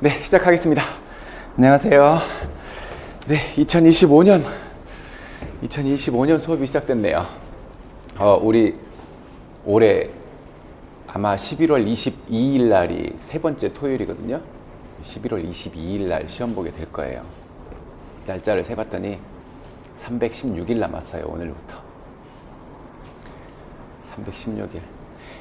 네, 시작하겠습니다. 안녕하세요. 네, 2025년 수업이 시작됐네요. 우리 올해 아마 11월 22일 날이 세 번째 토요일이거든요. 11월 22일 날 시험 보게 될 거예요. 날짜를 세봤더니 316일 남았어요. 오늘부터 316일.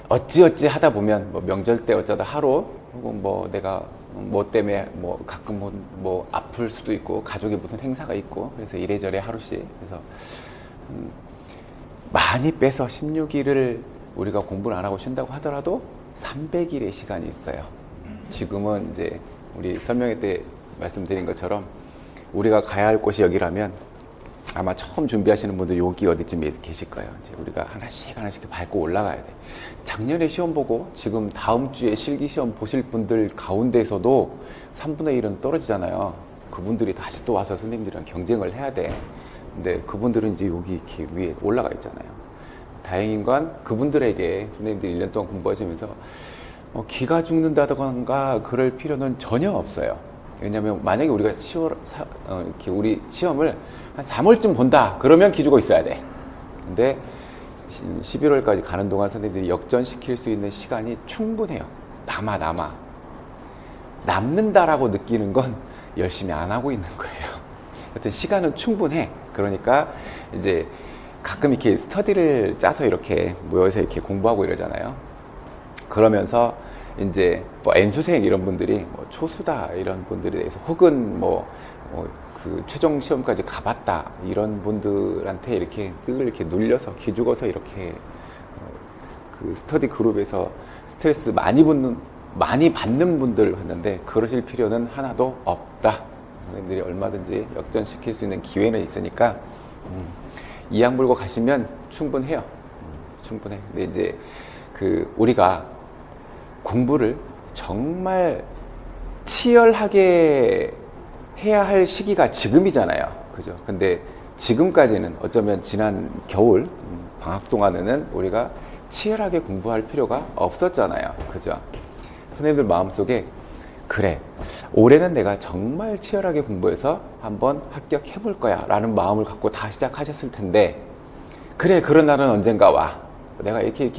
어찌어찌 하다 보면 뭐 명절 때 어쩌다 하루, 혹은 뭐 내가 뭐 때문에 뭐 가끔 뭐 아플 수도 있고, 가족에 무슨 행사가 있고, 그래서 이래저래 하루씩, 그래서 많이 빼서 16일을 우리가 공부를 안 하고 쉰다고 하더라도 300일의 시간이 있어요. 지금은 이제 우리 설명회 때 말씀드린 것처럼 우리가 가야 할 곳이 여기라면 아마 처음 준비하시는 분들 여기 어디쯤에 계실 거예요. 이제 우리가 하나씩 밟고 올라가야 돼. 작년에 시험 보고 지금 다음 주에 실기 시험 보실 분들 가운데서도 3분의 1은 떨어지잖아요. 그분들이 다시 또 와서 선생님들이랑 경쟁을 해야 돼. 근데 그분들은 이제 여기 이렇게 위에 올라가 있잖아요. 다행인 건 그분들에게 선생님들이 1년 동안 공부하시면서 기가 죽는다던가 그럴 필요는 전혀 없어요. 왜냐면 만약에 우리가 이렇게 우리 시험을 한 3월쯤 본다 그러면 기죽어 있어야 돼. 근데 11월까지 가는 동안 선생님들이 역전시킬 수 있는 시간이 충분해요. 남는다라고 느끼는 건 열심히 안 하고 있는 거예요. 하여튼 시간은 충분해. 그러니까 이제 가끔 이렇게 스터디를 짜서 이렇게 모여서 이렇게 공부하고 이러잖아요. 그러면서 이제 뭐 N수생 이런 분들이 뭐 초수다 이런 분들에 대해서, 혹은 그 최종 시험까지 가봤다 이런 분들한테 이렇게 늘 이렇게 눌려서 기죽어서 이렇게 그 스터디 그룹에서 스트레스 많이 받는 분들 했는데, 그러실 필요는 하나도 없다. 선생님들이 얼마든지 역전시킬 수 있는 기회는 있으니까 이악 물고 가시면 충분해요. 충분해. 근데 이제 우리가 공부를 정말 치열하게 해야 할 시기가 지금이잖아요. 그죠? 근데 지금까지는 어쩌면 지난 겨울 방학 동안에는 우리가 치열하게 공부할 필요가 없었잖아요. 그죠? 선생님들 마음속에 그래, 올해는 내가 정말 치열하게 공부해서 한번 합격해 볼 거야 라는 마음을 갖고 다 시작하셨을 텐데, 그래, 그런 날은 언젠가 와. 내가 이렇게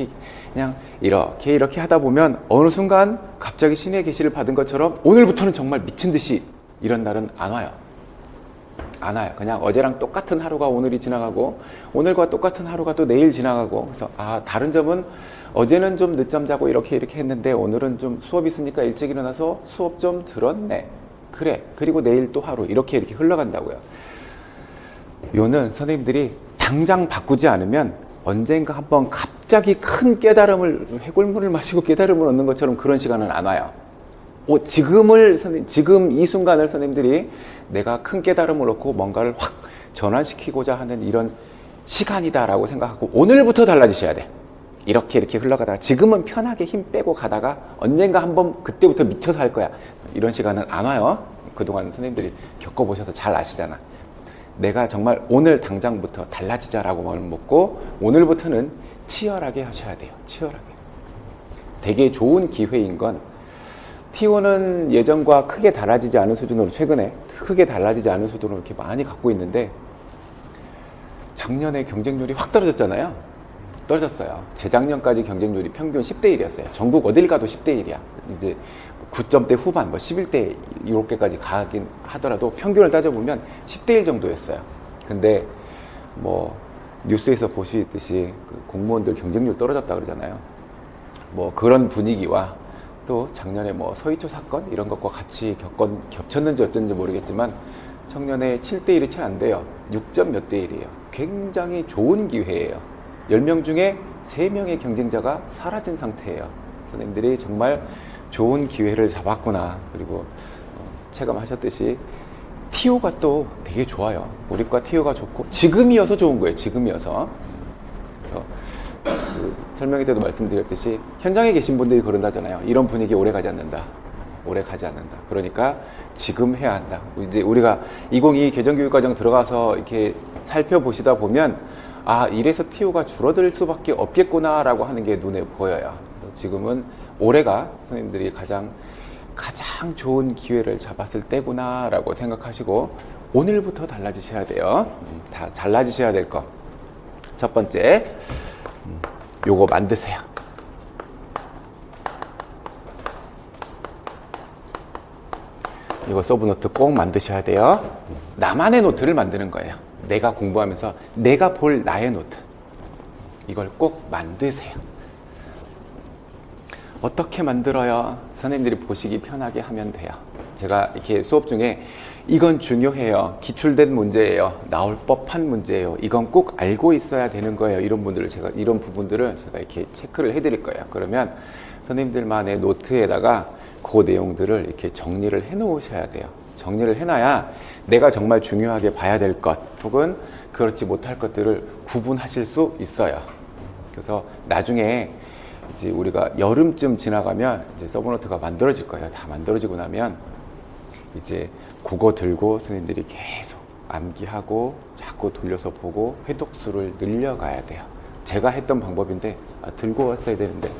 그냥 이렇게 하다 보면 어느 순간 갑자기 신의 계시를 받은 것처럼 오늘부터는 정말 미친 듯이 이런 날은 안 와요. 그냥 어제랑 똑같은 하루가 오늘이 지나가고, 오늘과 똑같은 하루가 또 내일 지나가고, 그래서 다른 점은 어제는 좀 늦잠 자고 이렇게 했는데 오늘은 좀 수업 있으니까 일찍 일어나서 수업 좀 들었네. 그래. 그리고 내일 또 하루 이렇게 흘러간다고요. 요는 선생님들이 당장 바꾸지 않으면 언젠가 한번 갑자기 큰 깨달음을, 해골물을 마시고 깨달음을 얻는 것처럼 그런 시간은 안 와요. 지금 이 순간을 선생님들이 내가 큰 깨달음을 얻고 뭔가를 확 전환시키고자 하는 이런 시간이다라고 생각하고 오늘부터 달라지셔야 돼. 이렇게 흘러가다가 지금은 편하게 힘 빼고 가다가 언젠가 한번 그때부터 미쳐서 할 거야. 이런 시간은 안 와요. 그동안 선생님들이 겪어보셔서 잘 아시잖아. 내가 정말 오늘 당장부터 달라지자라고 마음을 먹고 오늘부터는 치열하게 하셔야 돼요. 치열하게. 되게 좋은 기회인 건, T1은 예전과 크게 달라지지 않은 수준으로, 최근에 크게 달라지지 않은 수준으로 이렇게 많이 갖고 있는데, 작년에 경쟁률이 확 떨어졌잖아요. 떨어졌어요. 재작년까지 경쟁률이 평균 10대 1이었어요. 전국 어딜 가도 10대 1이야. 이제 9점대 후반, 11대 이렇게까지 가긴 하더라도 평균을 따져보면 10대 1 정도였어요. 근데 뭐 뉴스에서 보시듯이 공무원들 경쟁률 떨어졌다 그러잖아요. 뭐 그런 분위기와 또 작년에 뭐 서희초 사건 이런 것과 같이 겹쳤는지 어쩐지 모르겠지만 청년의 7대 1이 채 안 돼요. 6점 몇 대 1이에요. 굉장히 좋은 기회예요. 10명 중에 3명의 경쟁자가 사라진 상태예요. 선생님들이 정말 좋은 기회를 잡았구나. 그리고 체감하셨듯이 TO가 또 되게 좋아요. 우리과 TO가 좋고 지금이어서 좋은 거예요. 지금이어서. 그래서 설명회 때도 말씀드렸듯이 현장에 계신 분들이 그런다잖아요. 이런 분위기 오래 가지 않는다. 그러니까 지금 해야 한다. 이제 우리가 2022 개정교육과정 들어가서 이렇게 살펴보시다 보면 이래서 TO가 줄어들 수밖에 없겠구나라고 하는 게 눈에 보여요. 지금은 올해가 선생님들이 가장 가장 좋은 기회를 잡았을 때구나 라고 생각하시고 오늘부터 달라지셔야 돼요. 다 달라지셔야 될 거. 첫 번째, 요거 만드세요. 이거 서브노트 꼭 만드셔야 돼요. 나만의 노트를 만드는 거예요. 내가 공부하면서 내가 볼 나의 노트. 이걸 꼭 만드세요. 어떻게 만들어요? 선생님들이 보시기 편하게 하면 돼요. 제가 이렇게 수업 중에 이건 중요해요. 기출된 문제예요. 나올 법한 문제예요. 이건 꼭 알고 있어야 되는 거예요. 이런 부분들을 제가 이렇게 체크를 해드릴 거예요. 그러면 선생님들만의 노트에다가 그 내용들을 이렇게 정리를 해 놓으셔야 돼요. 정리를 해놔야 내가 정말 중요하게 봐야 될 것 혹은 그렇지 못할 것들을 구분하실 수 있어요. 그래서 나중에 이제 우리가 여름쯤 지나가면 이제 서브노트가 만들어질 거예요. 다 만들어지고 나면 이제 그거 들고 선생님들이 계속 암기하고 자꾸 돌려서 보고 회독수를 늘려가야 돼요. 제가 했던 방법인데 들고 왔어야 되는데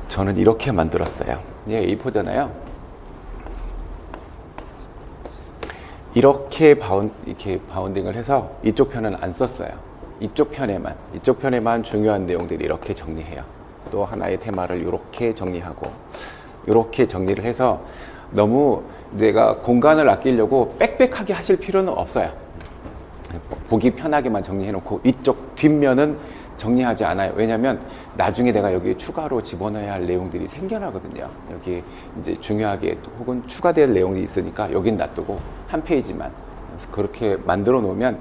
저는 이렇게 만들었어요. 얘 A4잖아요. 이렇게 바운딩을 해서 이쪽 편은 안 썼어요. 이쪽 편에만 중요한 내용들을 이렇게 정리해요. 또 하나의 테마를 이렇게 정리하고 이렇게 정리를 해서 너무 내가 공간을 아끼려고 빽빽하게 하실 필요는 없어요. 보기 편하게만 정리해 놓고 이쪽 뒷면은 정리하지 않아요. 왜냐면 나중에 내가 여기에 추가로 집어넣어야 할 내용들이 생겨나거든요. 여기 이제 중요하게 혹은 추가될 내용이 있으니까 여긴 놔두고 한 페이지만. 그래서 그렇게 만들어 놓으면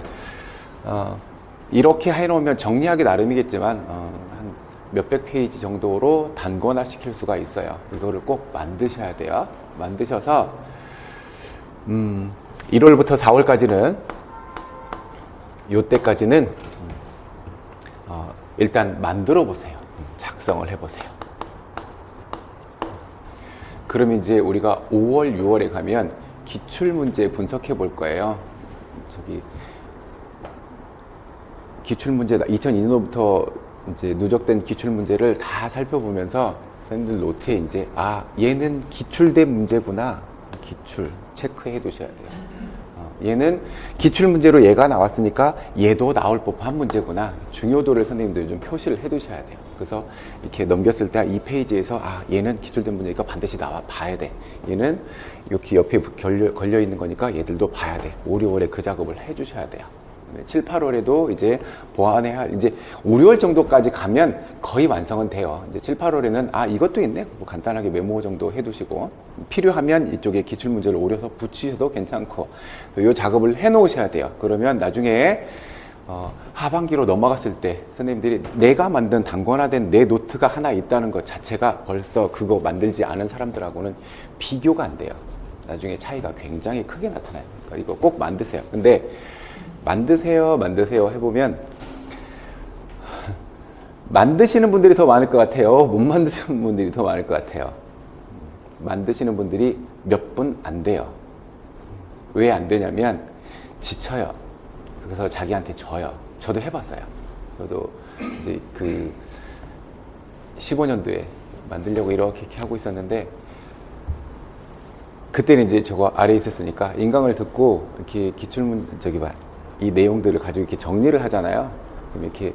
이렇게 해놓으면 정리하기 나름이겠지만 한 몇백 페이지 정도로 단권화 시킬 수가 있어요. 이거를 꼭 만드셔야 돼요. 만드셔서 1월부터 4월까지는 요때까지는 일단 만들어 보세요. 작성을 해 보세요. 그럼 이제 우리가 5월, 6월에 가면 기출문제 분석해 볼 거예요. 저기 기출문제 2002년도부터 이제 누적된 기출문제를 다 살펴보면서 선생님들 노트에 이제 얘는 기출된 문제구나. 기출 체크해 두셔야 돼요. 얘는 기출문제로 얘가 나왔으니까 얘도 나올 법한 문제구나. 중요도를 선생님들 좀 표시를 해 두셔야 돼요. 그래서 이렇게 넘겼을 때 이 페이지에서 얘는 기출된 문제니까 반드시 봐야 돼. 얘는 이렇게 옆에 걸려 있는 거니까 얘들도 봐야 돼. 5, 6월에 그 작업을 해 주셔야 돼요. 7, 8월에도 이제 보완해야 할, 이제 5, 6월 정도까지 가면 거의 완성은 돼요. 이제 7, 8월에는 이것도 있네. 뭐 간단하게 메모 정도 해두시고 필요하면 이쪽에 기출문제를 오려서 붙이셔도 괜찮고 이 작업을 해 놓으셔야 돼요. 그러면 나중에 하반기로 넘어갔을 때 선생님들이 내가 만든 단권화된 내 노트가 하나 있다는 것 자체가 벌써 그거 만들지 않은 사람들하고는 비교가 안 돼요. 나중에 차이가 굉장히 크게 나타나요. 그러니까 이거 꼭 만드세요. 근데 만드세요 해보면 만드시는 분들이 더 많을 것 같아요. 못 만드시는 분들이 더 많을 것 같아요. 만드시는 분들이 몇 분 안 돼요. 왜 안 되냐면 지쳐요. 그래서 자기한테 져요. 저도 해봤어요. 저도 이제 그 15년도에 만들려고 이렇게 하고 있었는데 그때는 이제 저거 아래에 있었으니까 인강을 듣고 이렇게 이 내용들을 가지고 이렇게 정리를 하잖아요. 그럼 이렇게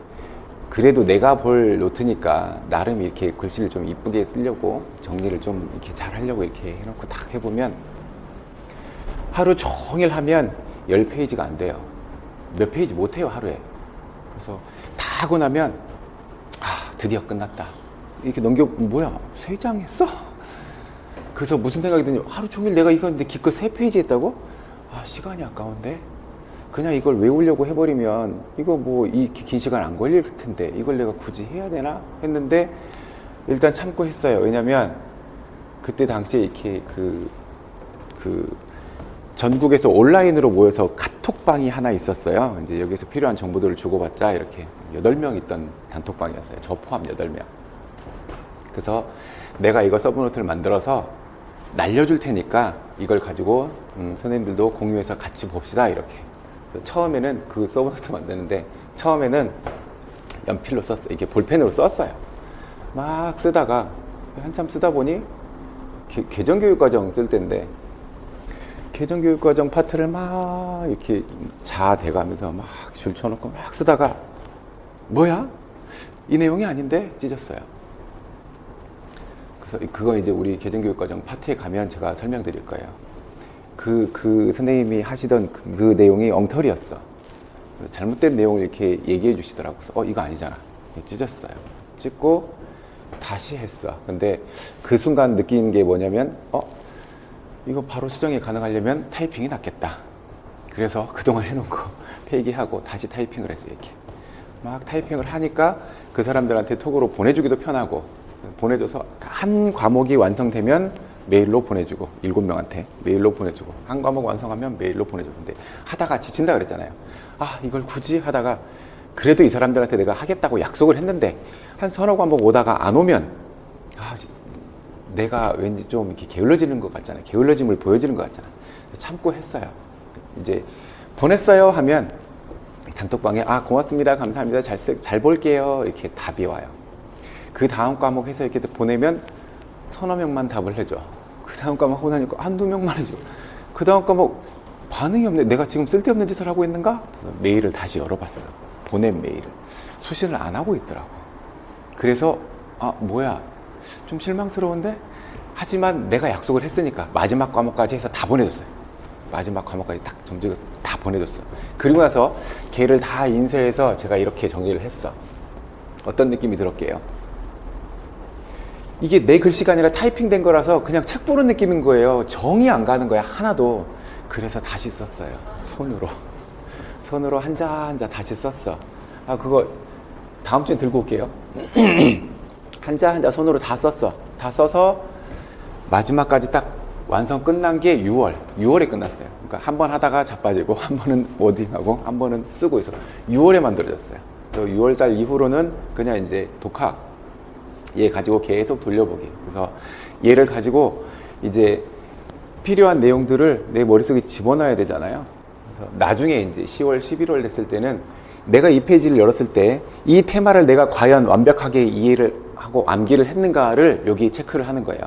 그래도 내가 볼 노트니까 나름 이렇게 글씨를 좀 이쁘게 쓰려고 정리를 좀 이렇게 잘 하려고 이렇게 해놓고 딱 해보면 하루 종일 하면 10페이지가 안 돼요. 몇 페이지 못 해요, 하루에. 그래서 다 하고 나면 드디어 끝났다. 이렇게 뭐야, 3장 했어? 그래서 무슨 생각이 드냐, 하루 종일 내가 이거 했는데 기껏 3페이지 했다고? 시간이 아까운데? 그냥 이걸 외우려고 해버리면 이거 뭐 이렇게 긴 시간 안 걸릴 텐데 이걸 내가 굳이 해야 되나 했는데 일단 참고 했어요. 왜냐면 그때 당시에 이렇게 전국에서 온라인으로 모여서 카톡방이 하나 있었어요. 이제 여기서 필요한 정보들을 주고받자 이렇게 8명 있던 단톡방이었어요. 저 포함 8명. 그래서 내가 이거 서브노트를 만들어서 날려줄 테니까 이걸 가지고 선생님들도 공유해서 같이 봅시다 이렇게. 처음에는 그 서브노트 만드는데 처음에는 연필로 썼어요. 이게 볼펜으로 썼어요. 막 쓰다가 한참 쓰다 보니 개정교육과정 쓸 때인데 개정교육과정 파트를 막 이렇게 자아대가면서 막 줄 쳐놓고 막 쓰다가 뭐야? 이 내용이 아닌데 찢었어요. 그래서 그거 이제 우리 개정교육과정 파트에 가면 제가 설명드릴 거예요. 그 선생님이 하시던 그 내용이 엉터리였어. 잘못된 내용을 이렇게 얘기해 주시더라고요. 그래서 이거 아니잖아. 찢었어요. 찢고 다시 했어. 근데 그 순간 느낀 게 뭐냐면 이거 바로 수정이 가능하려면 타이핑이 낫겠다. 그래서 그동안 해놓은 거 폐기하고 다시 타이핑을 했어요. 이렇게 막 타이핑을 하니까 그 사람들한테 톡으로 보내주기도 편하고, 보내줘서 한 과목이 완성되면 메일로 보내주고, 7명한테 메일로 보내주고, 한 과목 완성하면 메일로 보내주고. 근데 하다가 지친다 그랬잖아요. 이걸 굳이 하다가 그래도 이 사람들한테 내가 하겠다고 약속을 했는데 한 서너 과목 오다가 안 오면 내가 왠지 좀 이렇게 게을러지는 것 같잖아요. 게을러짐을 보여지는 것 같잖아요. 참고 했어요. 이제 보냈어요 하면 단톡방에 고맙습니다, 감사합니다, 잘 볼게요 이렇게 답이 와요. 그 다음 과목에서 이렇게 보내면 서너 명만 답을 해줘. 그 다음 과목 하고 나니까 한두 명만 해줘. 그 다음 과목 반응이 없네. 내가 지금 쓸데없는 짓을 하고 있는가? 그래서 메일을 다시 열어봤어. 보낸 메일을 수신을 안 하고 있더라고. 그래서 뭐야, 좀 실망스러운데? 하지만 내가 약속을 했으니까 마지막 과목까지 해서 다 보내줬어요. 마지막 과목까지 딱 정리해서 다 보내줬어. 그리고 나서 걔를 다 인쇄해서 제가 이렇게 정리를 했어. 어떤 느낌이 들었게요? 이게 내 글씨가 아니라 타이핑된 거라서 그냥 책 보는 느낌인 거예요. 정이 안 가는 거야, 하나도. 그래서 다시 썼어요. 손으로 한자 한자 다시 썼어. 그거 다음 주에 들고 올게요. 한자 한자 손으로 다 썼어. 다 써서 마지막까지 딱 완성 끝난 게 6월에 끝났어요. 그러니까 한 번 하다가 자빠지고, 한 번은 워딩하고, 한 번은 쓰고 있어. 6월에 만들어졌어요. 그래서 6월달 이후로는 그냥 이제 독학, 얘 가지고 계속 돌려보기. 그래서 얘를 가지고 이제 필요한 내용들을 내 머릿속에 집어넣어야 되잖아요. 그래서 나중에 이제 10월, 11월 됐을 때는 내가 이 페이지를 열었을 때 이 테마를 내가 과연 완벽하게 이해를 하고 암기를 했는가를 여기 체크를 하는 거예요.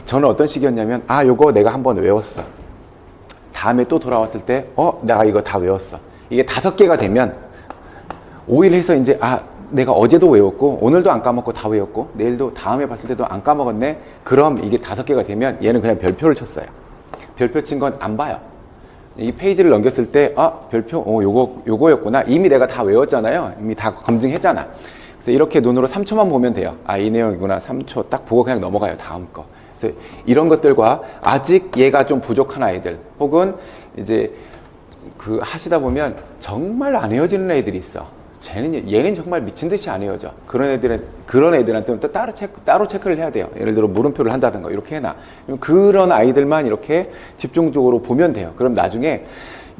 저는 어떤 식이었냐면, 요거 내가 한번 외웠어. 다음에 또 돌아왔을 때, 내가 이거 다 외웠어. 이게 5개가 되면, 5일 해서 이제, 내가 어제도 외웠고, 오늘도 안 까먹고 다 외웠고, 내일도 다음에 봤을 때도 안 까먹었네? 그럼 이게 5개가 되면 얘는 그냥 별표를 쳤어요. 별표 친 건 안 봐요. 이 페이지를 넘겼을 때, 별표, 요거였구나. 이미 내가 다 외웠잖아요. 이미 다 검증했잖아. 그래서 이렇게 눈으로 3초만 보면 돼요. 이 내용이구나. 3초 딱 보고 그냥 넘어가요. 다음 거. 그래서 이런 것들과 아직 얘가 좀 부족한 아이들, 혹은 이제 하시다 보면 정말 안 헤어지는 애들이 있어. 얘는 정말 미친 듯이 안 헤어져. 그런 애들한테는 또 따로 체크를 해야 돼요. 예를 들어 물음표를 한다든가 이렇게 해놔. 그런 아이들만 이렇게 집중적으로 보면 돼요. 그럼 나중에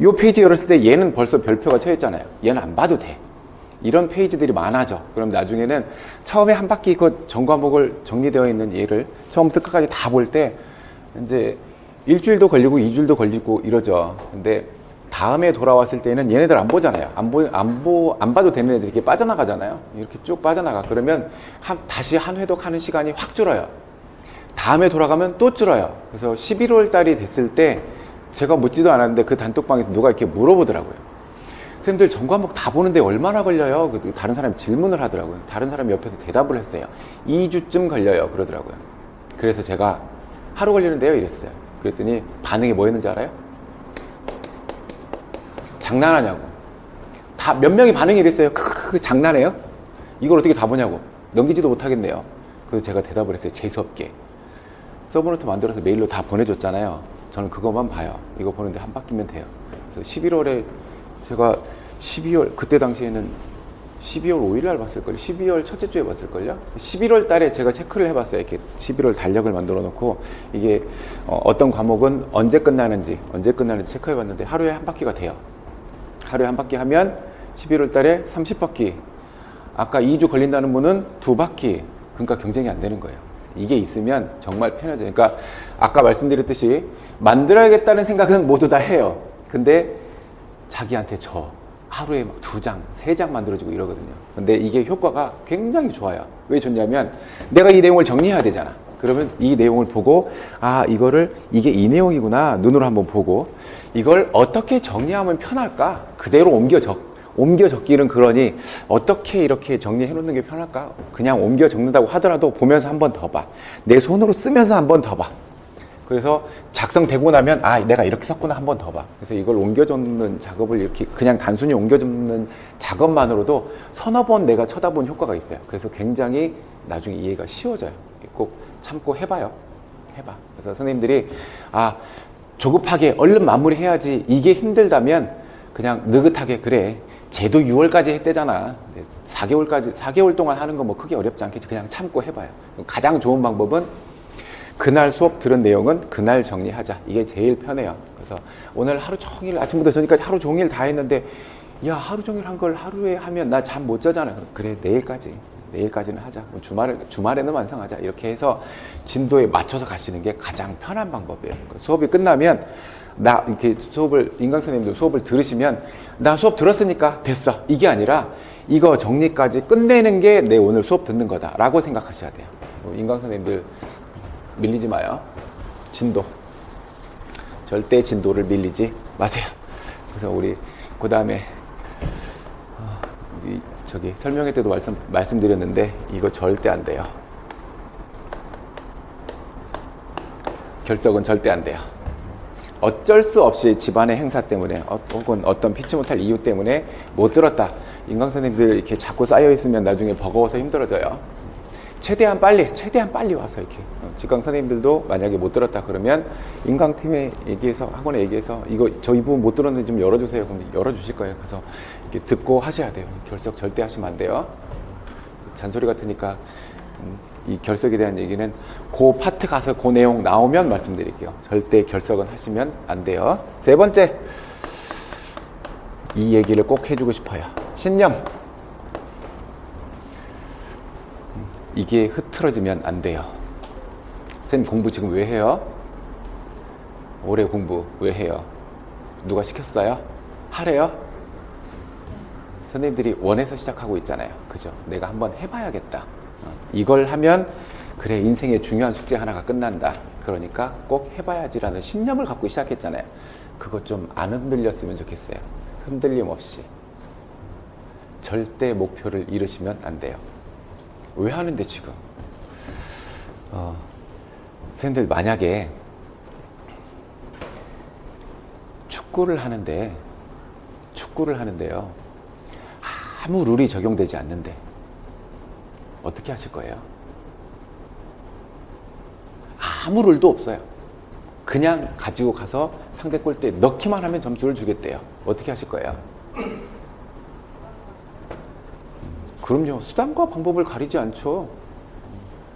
이 페이지 열었을 때 얘는 벌써 별표가 쳐 있잖아요. 얘는 안 봐도 돼. 이런 페이지들이 많아져. 그럼 나중에는 처음에 한 바퀴 전 과목을 정리되어 있는 얘를 처음부터 끝까지 다 볼 때 이제 일주일도 걸리고 2주일도 걸리고 이러죠. 근데 다음에 돌아왔을 때는 얘네들 안 보잖아요. 안 봐도 되는 애들이 이렇게 빠져나가잖아요. 이렇게 쭉 빠져나가. 그러면 다시 한 회독하는 시간이 확 줄어요. 다음에 돌아가면 또 줄어요. 그래서 11월 달이 됐을 때 제가 묻지도 않았는데 그 단톡방에서 누가 이렇게 물어보더라고요. 선생님들 전 과목 다 보는데 얼마나 걸려요? 다른 사람이 질문을 하더라고요. 다른 사람이 옆에서 대답을 했어요. 2주쯤 걸려요. 그러더라고요. 그래서 제가 하루 걸리는데요? 이랬어요. 그랬더니 반응이 뭐였는지 알아요? 장난하냐고. 몇 명이 반응이 이랬어요. 장난해요? 이걸 어떻게 다 보냐고. 넘기지도 못하겠네요. 그래서 제가 대답을 했어요. 재수없게. 서브노트 만들어서 메일로 다 보내줬잖아요. 저는 그것만 봐요. 이거 보는데 한 바퀴면 돼요. 그래서 11월에 제가 12월, 그때 당시에는 12월 5일 날 봤을걸요. 12월 첫째 주에 봤을걸요. 11월 달에 제가 체크를 해봤어요. 이렇게 11월 달력을 만들어 놓고 이게 어떤 과목은 언제 끝나는지 체크해봤는데 하루에 한 바퀴가 돼요. 하루에 한 바퀴 하면 11월 달에 30바퀴. 아까 2주 걸린다는 분은 2바퀴. 그러니까 경쟁이 안 되는 거예요. 이게 있으면 정말 편하죠. 그러니까 아까 말씀드렸듯이 만들어야겠다는 생각은 모두 다 해요. 근데 자기한테 하루에 막 2장, 3장 만들어주고 이러거든요. 근데 이게 효과가 굉장히 좋아요. 왜 좋냐면 내가 이 내용을 정리해야 되잖아. 그러면 이 내용을 보고 아 이거를 이게 이 내용이구나 눈으로 한번 보고 이걸 어떻게 정리하면 편할까? 그대로 옮겨 적기는 그러니 어떻게 이렇게 정리해 놓는 게 편할까? 그냥 옮겨 적는다고 하더라도 보면서 한 번 더 봐. 내 손으로 쓰면서 한 번 더 봐. 그래서 작성되고 나면 아 내가 이렇게 썼구나 한 번 더 봐. 그래서 이걸 옮겨 적는 작업을 이렇게 그냥 단순히 옮겨 적는 작업만으로도 서너 번 내가 쳐다본 효과가 있어요. 그래서 굉장히 나중에 이해가 쉬워져요. 꼭 참고 해봐요. 해봐. 그래서 선생님들이 아 조급하게 얼른 마무리해야지 이게 힘들다면 그냥 느긋하게 그래 쟤도 6월까지 했대잖아 4개월 동안 하는 거 뭐 크게 어렵지 않겠지 그냥 참고 해봐요. 가장 좋은 방법은 그날 수업 들은 내용은 그날 정리하자. 이게 제일 편해요. 그래서 오늘 하루 종일 아침부터 저녁까지 하루 종일 다 했는데 야 하루 종일 한 걸 하루에 하면 나 잠 못 자잖아. 그래 내일까지는 하자. 주말에는 완성하자. 이렇게 해서 진도에 맞춰서 가시는 게 가장 편한 방법이에요. 수업이 끝나면 나 이렇게 인강 선생님들 수업을 들으시면 나 수업 들었으니까 됐어. 이게 아니라 이거 정리까지 끝내는 게 내 오늘 수업 듣는 거다라고 생각하셔야 돼요. 인강 선생님들 밀리지 마요. 진도. 절대 진도를 밀리지 마세요. 그래서 우리 그 다음에 저기 설명회 때도 말씀드렸는데 이거 절대 안 돼요. 결석은 절대 안 돼요. 어쩔 수 없이 집안의 행사 때문에 혹은 어떤 피치 못할 이유 때문에 못 들었다. 인강 선생님들 이렇게 자꾸 쌓여 있으면 나중에 버거워서 힘들어져요. 최대한 빨리 와서 이렇게 직강 선생님들도 만약에 못 들었다 그러면 인강팀에 얘기해서 학원에 얘기해서 이거 저 이 부분 못 들었는데 좀 열어주세요. 그럼 열어주실 거예요. 그래서 이렇게 듣고 하셔야 돼요. 결석 절대 하시면 안 돼요. 잔소리 같으니까 이 결석에 대한 얘기는 그 파트 가서 그 내용 나오면 말씀드릴게요. 절대 결석은 하시면 안 돼요. 세 번째 이 얘기를 꼭 해주고 싶어요. 신념. 이게 흐트러지면 안 돼요. 선생님 공부 지금 왜 해요? 올해 공부 왜 해요? 누가 시켰어요? 하래요? 선생님들이 원해서 시작하고 있잖아요. 그죠? 내가 한번 해봐야겠다. 이걸 하면 그래 인생의 중요한 숙제 하나가 끝난다. 그러니까 꼭 해봐야지라는 신념을 갖고 시작했잖아요. 그거 좀 안 흔들렸으면 좋겠어요. 흔들림 없이. 절대 목표를 이루시면 안 돼요. 왜 하는데 지금? 선생님들 만약에 축구를 하는데요. 아무 룰이 적용되지 않는데 어떻게 하실 거예요? 아무 룰도 없어요. 그냥 가지고 가서 상대 골대에 넣기만 하면 점수를 주겠대요. 어떻게 하실 거예요? 그럼요. 수단과 방법을 가리지 않죠.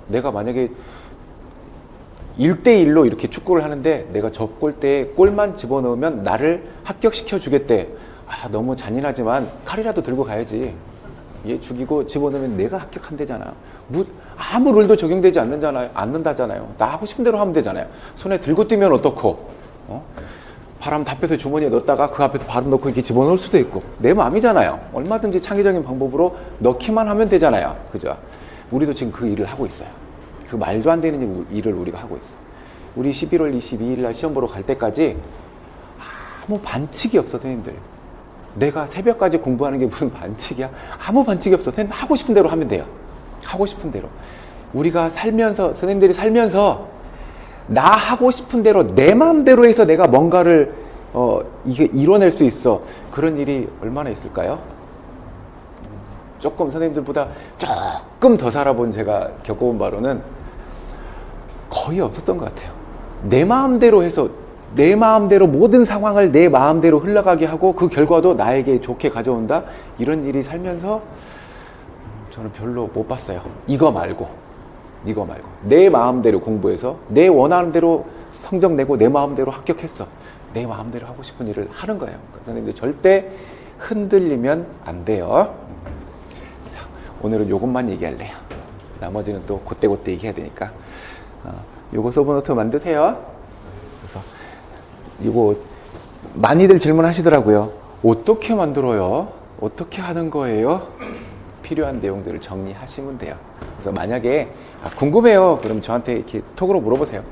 내가 만약에 1대1로 이렇게 축구를 하는데 내가 저 골대에 골만 집어넣으면 나를 합격시켜 주겠대. 아, 너무 잔인하지만 칼이라도 들고 가야지. 얘 죽이고 집어넣으면 내가 합격한대잖아. 아무 룰도 적용되지 않는다잖아요. 나 하고 싶은 대로 하면 되잖아요. 손에 들고 뛰면 어떻고? 바람 다 빼서 주머니에 넣었다가 그 앞에서 바로 넣고 이렇게 집어넣을 수도 있고 내 마음이잖아요. 얼마든지 창의적인 방법으로 넣기만 하면 되잖아요. 그죠? 우리도 지금 그 일을 하고 있어요. 그 말도 안 되는 일을 우리가 하고 있어요. 우리 11월 22일 날 시험 보러 갈 때까지 아무 반칙이 없어, 선생님들. 내가 새벽까지 공부하는 게 무슨 반칙이야? 아무 반칙이 없어. 선생님 하고 싶은 대로 하면 돼요. 하고 싶은 대로. 우리가 살면서, 선생님들이 살면서 나 하고 싶은 대로 내 마음대로 해서 내가 뭔가를 이게 이뤄낼 수 있어. 그런 일이 얼마나 있을까요? 조금 선생님들보다 조금 더 살아본 제가 겪어본 바로는 거의 없었던 것 같아요. 내 마음대로 해서 내 마음대로 모든 상황을 내 마음대로 흘러가게 하고 그 결과도 나에게 좋게 가져온다. 이런 일이 살면서 저는 별로 못 봤어요. 이거 말고 내 마음대로 공부해서 내 원하는 대로 성적 내고 내 마음대로 합격했어. 내 마음대로 하고 싶은 일을 하는 거예요. 그러니까 선생님들 절대 흔들리면 안 돼요. 자, 오늘은 이것만 얘기할래요. 나머지는 또 그때 얘기해야 되니까 요거 소브노트 만드세요. 그래서 이거 많이들 질문하시더라고요. 어떻게 만들어요? 어떻게 하는 거예요? 필요한 내용들을 정리하시면 돼요. 그래서 만약에 궁금해요. 그럼 저한테 이렇게 톡으로 물어보세요.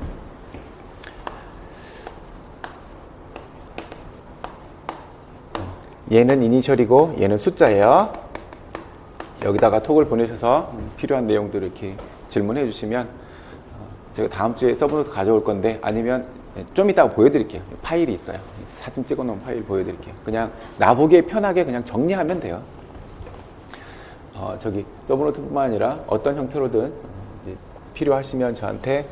얘는 이니셜이고 얘는 숫자예요. 여기다가 톡을 보내셔서 필요한 내용들을 이렇게 질문해 주시면 제가 다음 주에 서브노트 가져올 건데, 아니면 좀 이따가 보여드릴게요. 파일이 있어요. 사진 찍어 놓은 파일 보여드릴게요. 그냥 나보기에 편하게 그냥 정리하면 돼요. 저기 서브노트뿐만 아니라 어떤 형태로든 이제 필요하시면 저한테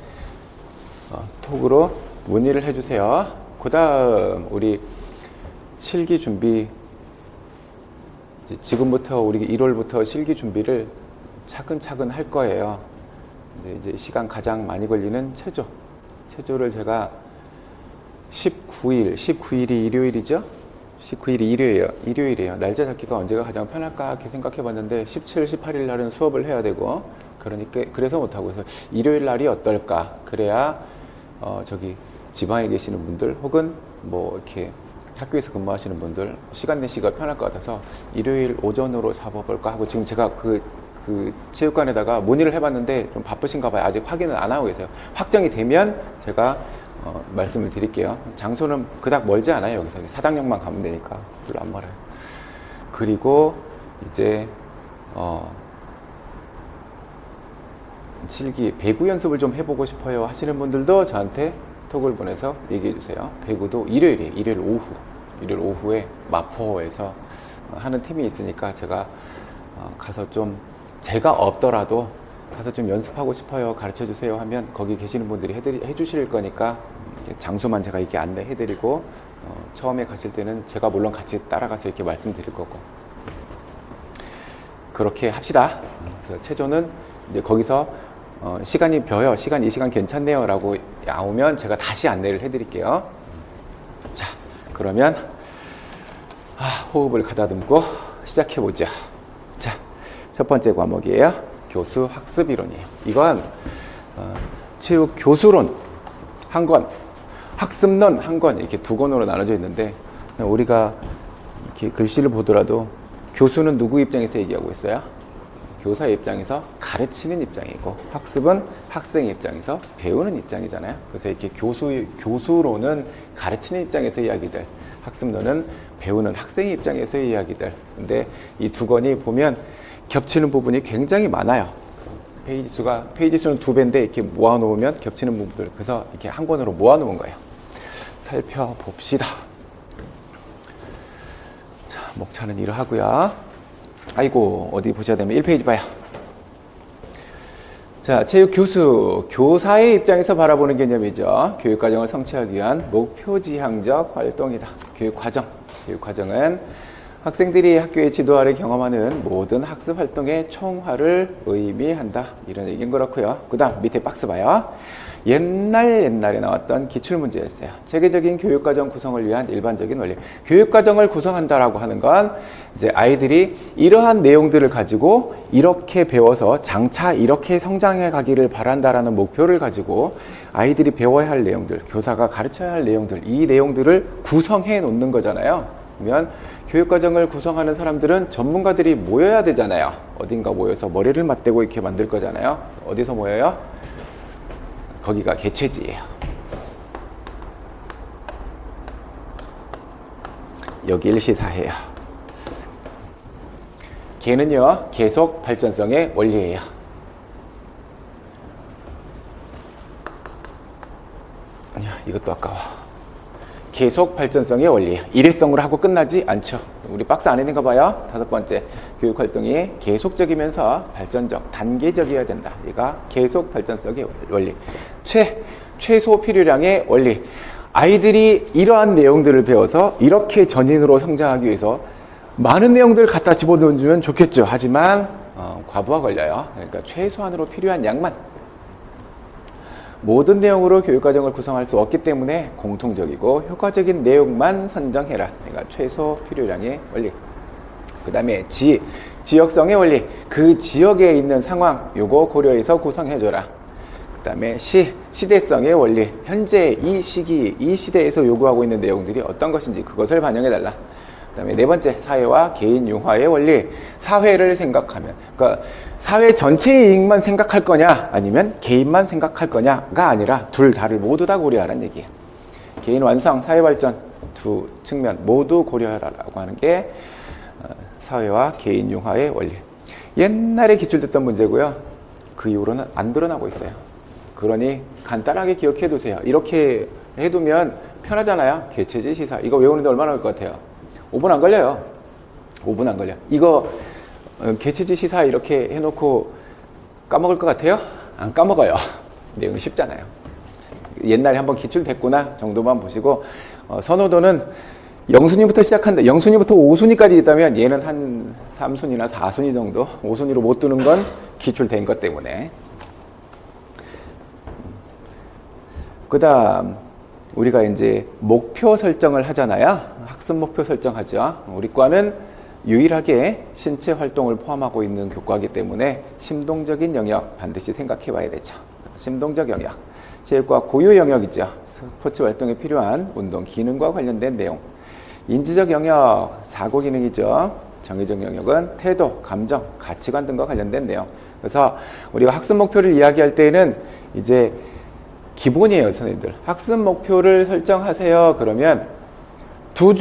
톡으로 문의를 해주세요. 그 다음 우리 실기 준비, 지금부터 우리 1월부터 실기 준비를 차근차근 할 거예요. 이제 시간 가장 많이 걸리는 체조를 제가 19일이 일요일이죠? 19일이 일요일이에요. 날짜 잡기가 언제가 가장 편할까 이렇게 생각해 봤는데 17, 18일 날은 수업을 해야 되고, 그러니까 그래서 못하고, 그래서 일요일 날이 어떨까? 그래야 저기 지방에 계시는 분들 혹은 뭐 이렇게 학교에서 근무하시는 분들 시간 내시기가 편할 것 같아서 일요일 오전으로 잡아볼까 하고, 지금 제가 그 체육관에다가 문의를 해봤는데 좀 바쁘신가 봐요. 아직 확인은 안 하고 계세요. 확정이 되면 제가 말씀을 드릴게요. 장소는 그닥 멀지 않아요. 여기서 사당역만 가면 되니까 별로 안 멀어요. 그리고 이제 실기 배구 연습을 좀 해보고 싶어요 하시는 분들도 저한테 톡을 보내서 얘기해 주세요. 배구도 일요일이에요. 일요일 오후에 마포에서 하는 팀이 있으니까 제가 가서 좀, 제가 없더라도 가서 좀 연습하고 싶어요, 가르쳐 주세요 하면 거기 계시는 분들이 해주실 거니까 장소만 제가 이렇게 안내해 드리고, 처음에 가실 때는 제가 물론 같이 따라가서 이렇게 말씀드릴 거고, 그렇게 합시다. 그래서 체조는 이제 거기서 시간이 벼요, 이 시간 괜찮네요 라고 나오면 제가 다시 안내를 해 드릴게요. 자, 그러면 호흡을 가다듬고 시작해 보죠. 자, 첫 번째 과목이에요. 교수 학습 이론이에요. 이건 체육 교수론 한 권, 학습론 한 권, 이렇게 두 권으로 나눠져 있는데, 우리가 이렇게 글씨를 보더라도 교수는 누구 입장에서 얘기하고 있어요? 교사의 입장에서 가르치는 입장이고, 학습은 학생 입장에서 배우는 입장이잖아요. 그래서 이렇게 교수론은 가르치는 입장에서 이야기들, 학습론은 배우는 학생의 입장에서 이야기들. 근데 이 두 권이 보면 겹치는 부분이 굉장히 많아요. 페이지 수는 2배인데 이렇게 모아놓으면 겹치는 부분들, 그래서 이렇게 한 권으로 모아놓은 거예요. 살펴봅시다. 자, 목차는 이러하고요. 아이고, 어디 보셔야 되면 1페이지 봐요. 자, 체육 교사의 입장에서 바라보는 개념이죠. 교육과정을 성취하기 위한 목표지향적 활동이다. 교육과정은 학생들이 학교의 지도 아래 경험하는 모든 학습 활동의 총화를 의미한다. 이런 얘기는 그렇고요. 그 다음 밑에 박스 봐요. 옛날에 나왔던 기출문제였어요. 체계적인 교육과정 구성을 위한 일반적인 원리. 교육과정을 구성한다라고 하는 건 이제 아이들이 이러한 내용들을 가지고 이렇게 배워서 장차 이렇게 성장해 가기를 바란다라는 목표를 가지고 아이들이 배워야 할 내용들, 교사가 가르쳐야 할 내용들, 이 내용들을 구성해 놓는 거잖아요. 그러면 교육과정을 구성하는 사람들은 전문가들이 모여야 되잖아요. 어딘가 모여서 머리를 맞대고 이렇게 만들 거잖아요. 어디서 모여요? 거기가 개최지예요. 여기 일시사회예요. 개는요, 계속 발전성의 원리예요. 이것도 아까워. 계속 발전성의 원리. 일회성으로 하고 끝나지 않죠. 우리 박스 안에 있는 거 봐요. 5번째. 교육활동이 계속적이면서 발전적, 단계적이어야 된다. 얘가 계속 발전성의 원리. 최소 필요량의 원리. 아이들이 이러한 내용들을 배워서 이렇게 전인으로 성장하기 위해서 많은 내용들을 갖다 집어넣으면 좋겠죠. 하지만 과부하 걸려요. 그러니까 최소한으로 필요한 양만. 모든 내용으로 교육과정을 구성할 수 없기 때문에 공통적이고 효과적인 내용만 선정해라. 그러니까 최소 필요량의 원리. 그 다음에 지역성의 원리. 그 지역에 있는 상황, 요거 고려해서 구성해줘라. 그 다음에 시대성의 원리. 현재 이 시기, 이 시대에서 요구하고 있는 내용들이 어떤 것인지 그것을 반영해달라. 그다음에 네 번째, 사회와 개인 융화의 원리. 사회를 생각하면, 그러니까 사회 전체의 이익만 생각할 거냐 아니면 개인만 생각할 거냐가 아니라 둘 다를 모두 다 고려하라는 얘기예요. 개인 완성, 사회 발전 두 측면 모두 고려하라고 하는 게 사회와 개인 융화의 원리. 옛날에 기출됐던 문제고요. 그 이후로는 안 드러나고 있어요. 그러니 간단하게 기억해 두세요. 이렇게 해두면 편하잖아요. 개체지 시사. 이거 외우는데 얼마나 걸릴 것 같아요? 5분 안 걸려요. 5분 안 걸려. 이거 개체지 시사 이렇게 해놓고 까먹을 것 같아요? 안 까먹어요. 내용이 쉽잖아요. 옛날에 한번 기출됐구나 정도만 보시고, 선호도는 0순위부터 시작한다. 0순위부터 5순위까지 있다면 얘는 한 3순위나 4순위 정도, 5순위로 못 두는 건 기출된 것 때문에. 그 다음 우리가 이제 목표 설정을 하잖아요. 학습 목표 설정하죠. 우리 과는 유일하게 신체 활동을 포함하고 있는 교과이기 때문에 심동적인 영역 반드시 생각해 봐야 되죠. 심동적 영역, 체육과 고유 영역이죠. 스포츠 활동에 필요한 운동 기능과 관련된 내용. 인지적 영역, 사고 기능이죠. 정의적 영역은 태도, 감정, 가치관 등과 관련된 내용. 그래서 우리가 학습 목표를 이야기할 때에는 이제 기본이에요, 선생님들. 학습 목표를 설정하세요. 그러면 두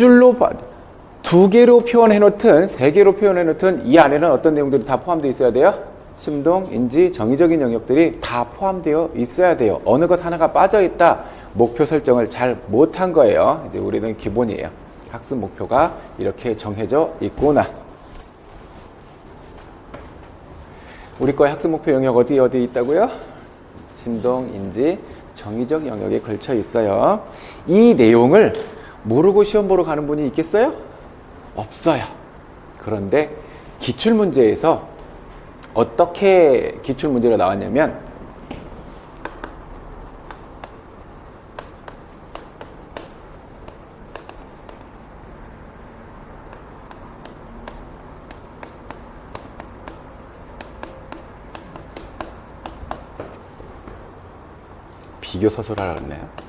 개로 표현해 놓든 세 개로 표현해 놓든 이 안에는 어떤 내용들이 다 포함되어 있어야 돼요? 심동, 인지, 정의적인 영역들이 다 포함되어 있어야 돼요. 어느 것 하나가 빠져 있다. 목표 설정을 잘 못한 거예요. 이제 우리는 기본이에요. 학습 목표가 이렇게 정해져 있구나. 우리 거의 학습 목표 영역 어디 있다고요? 심동, 인지, 정의적 영역에 걸쳐 있어요. 이 내용을 모르고 시험 보러 가는 분이 있겠어요? 없어요. 그런데 기출문제에서 어떻게 기출문제로 나왔냐면, 비교 서술 알았네요.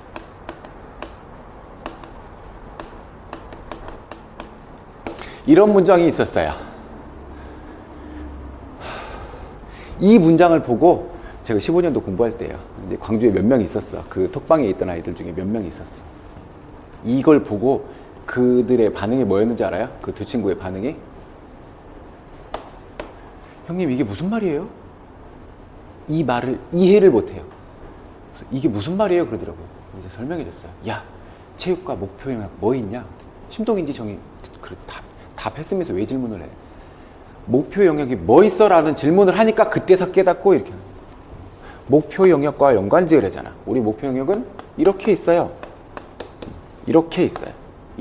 이런 문장이 있었어요. 이 문장을 보고 제가 15년도 공부할 때요. 근데 광주에 몇 명 있었어. 그 톡방에 있던 아이들 중에 몇 명 있었어. 이걸 보고 그들의 반응이 뭐였는지 알아요? 그 두 친구의 반응이? 형님, 이게 무슨 말이에요? 이 말을 이해를 못해요. 그래서 이게 무슨 말이에요? 그러더라고요. 이제 설명해 줬어요. 야, 체육과 목표 영역 뭐 있냐? 심동인지 정의, 그래, 답했으면서 왜 질문을 해? 목표 영역이 뭐 있어? 라는 질문을 하니까 그때서 깨닫고 이렇게 하는 거예요. 목표 영역과 연관지을 하잖아. 우리 목표 영역은 이렇게 있어요. 이렇게 있어요.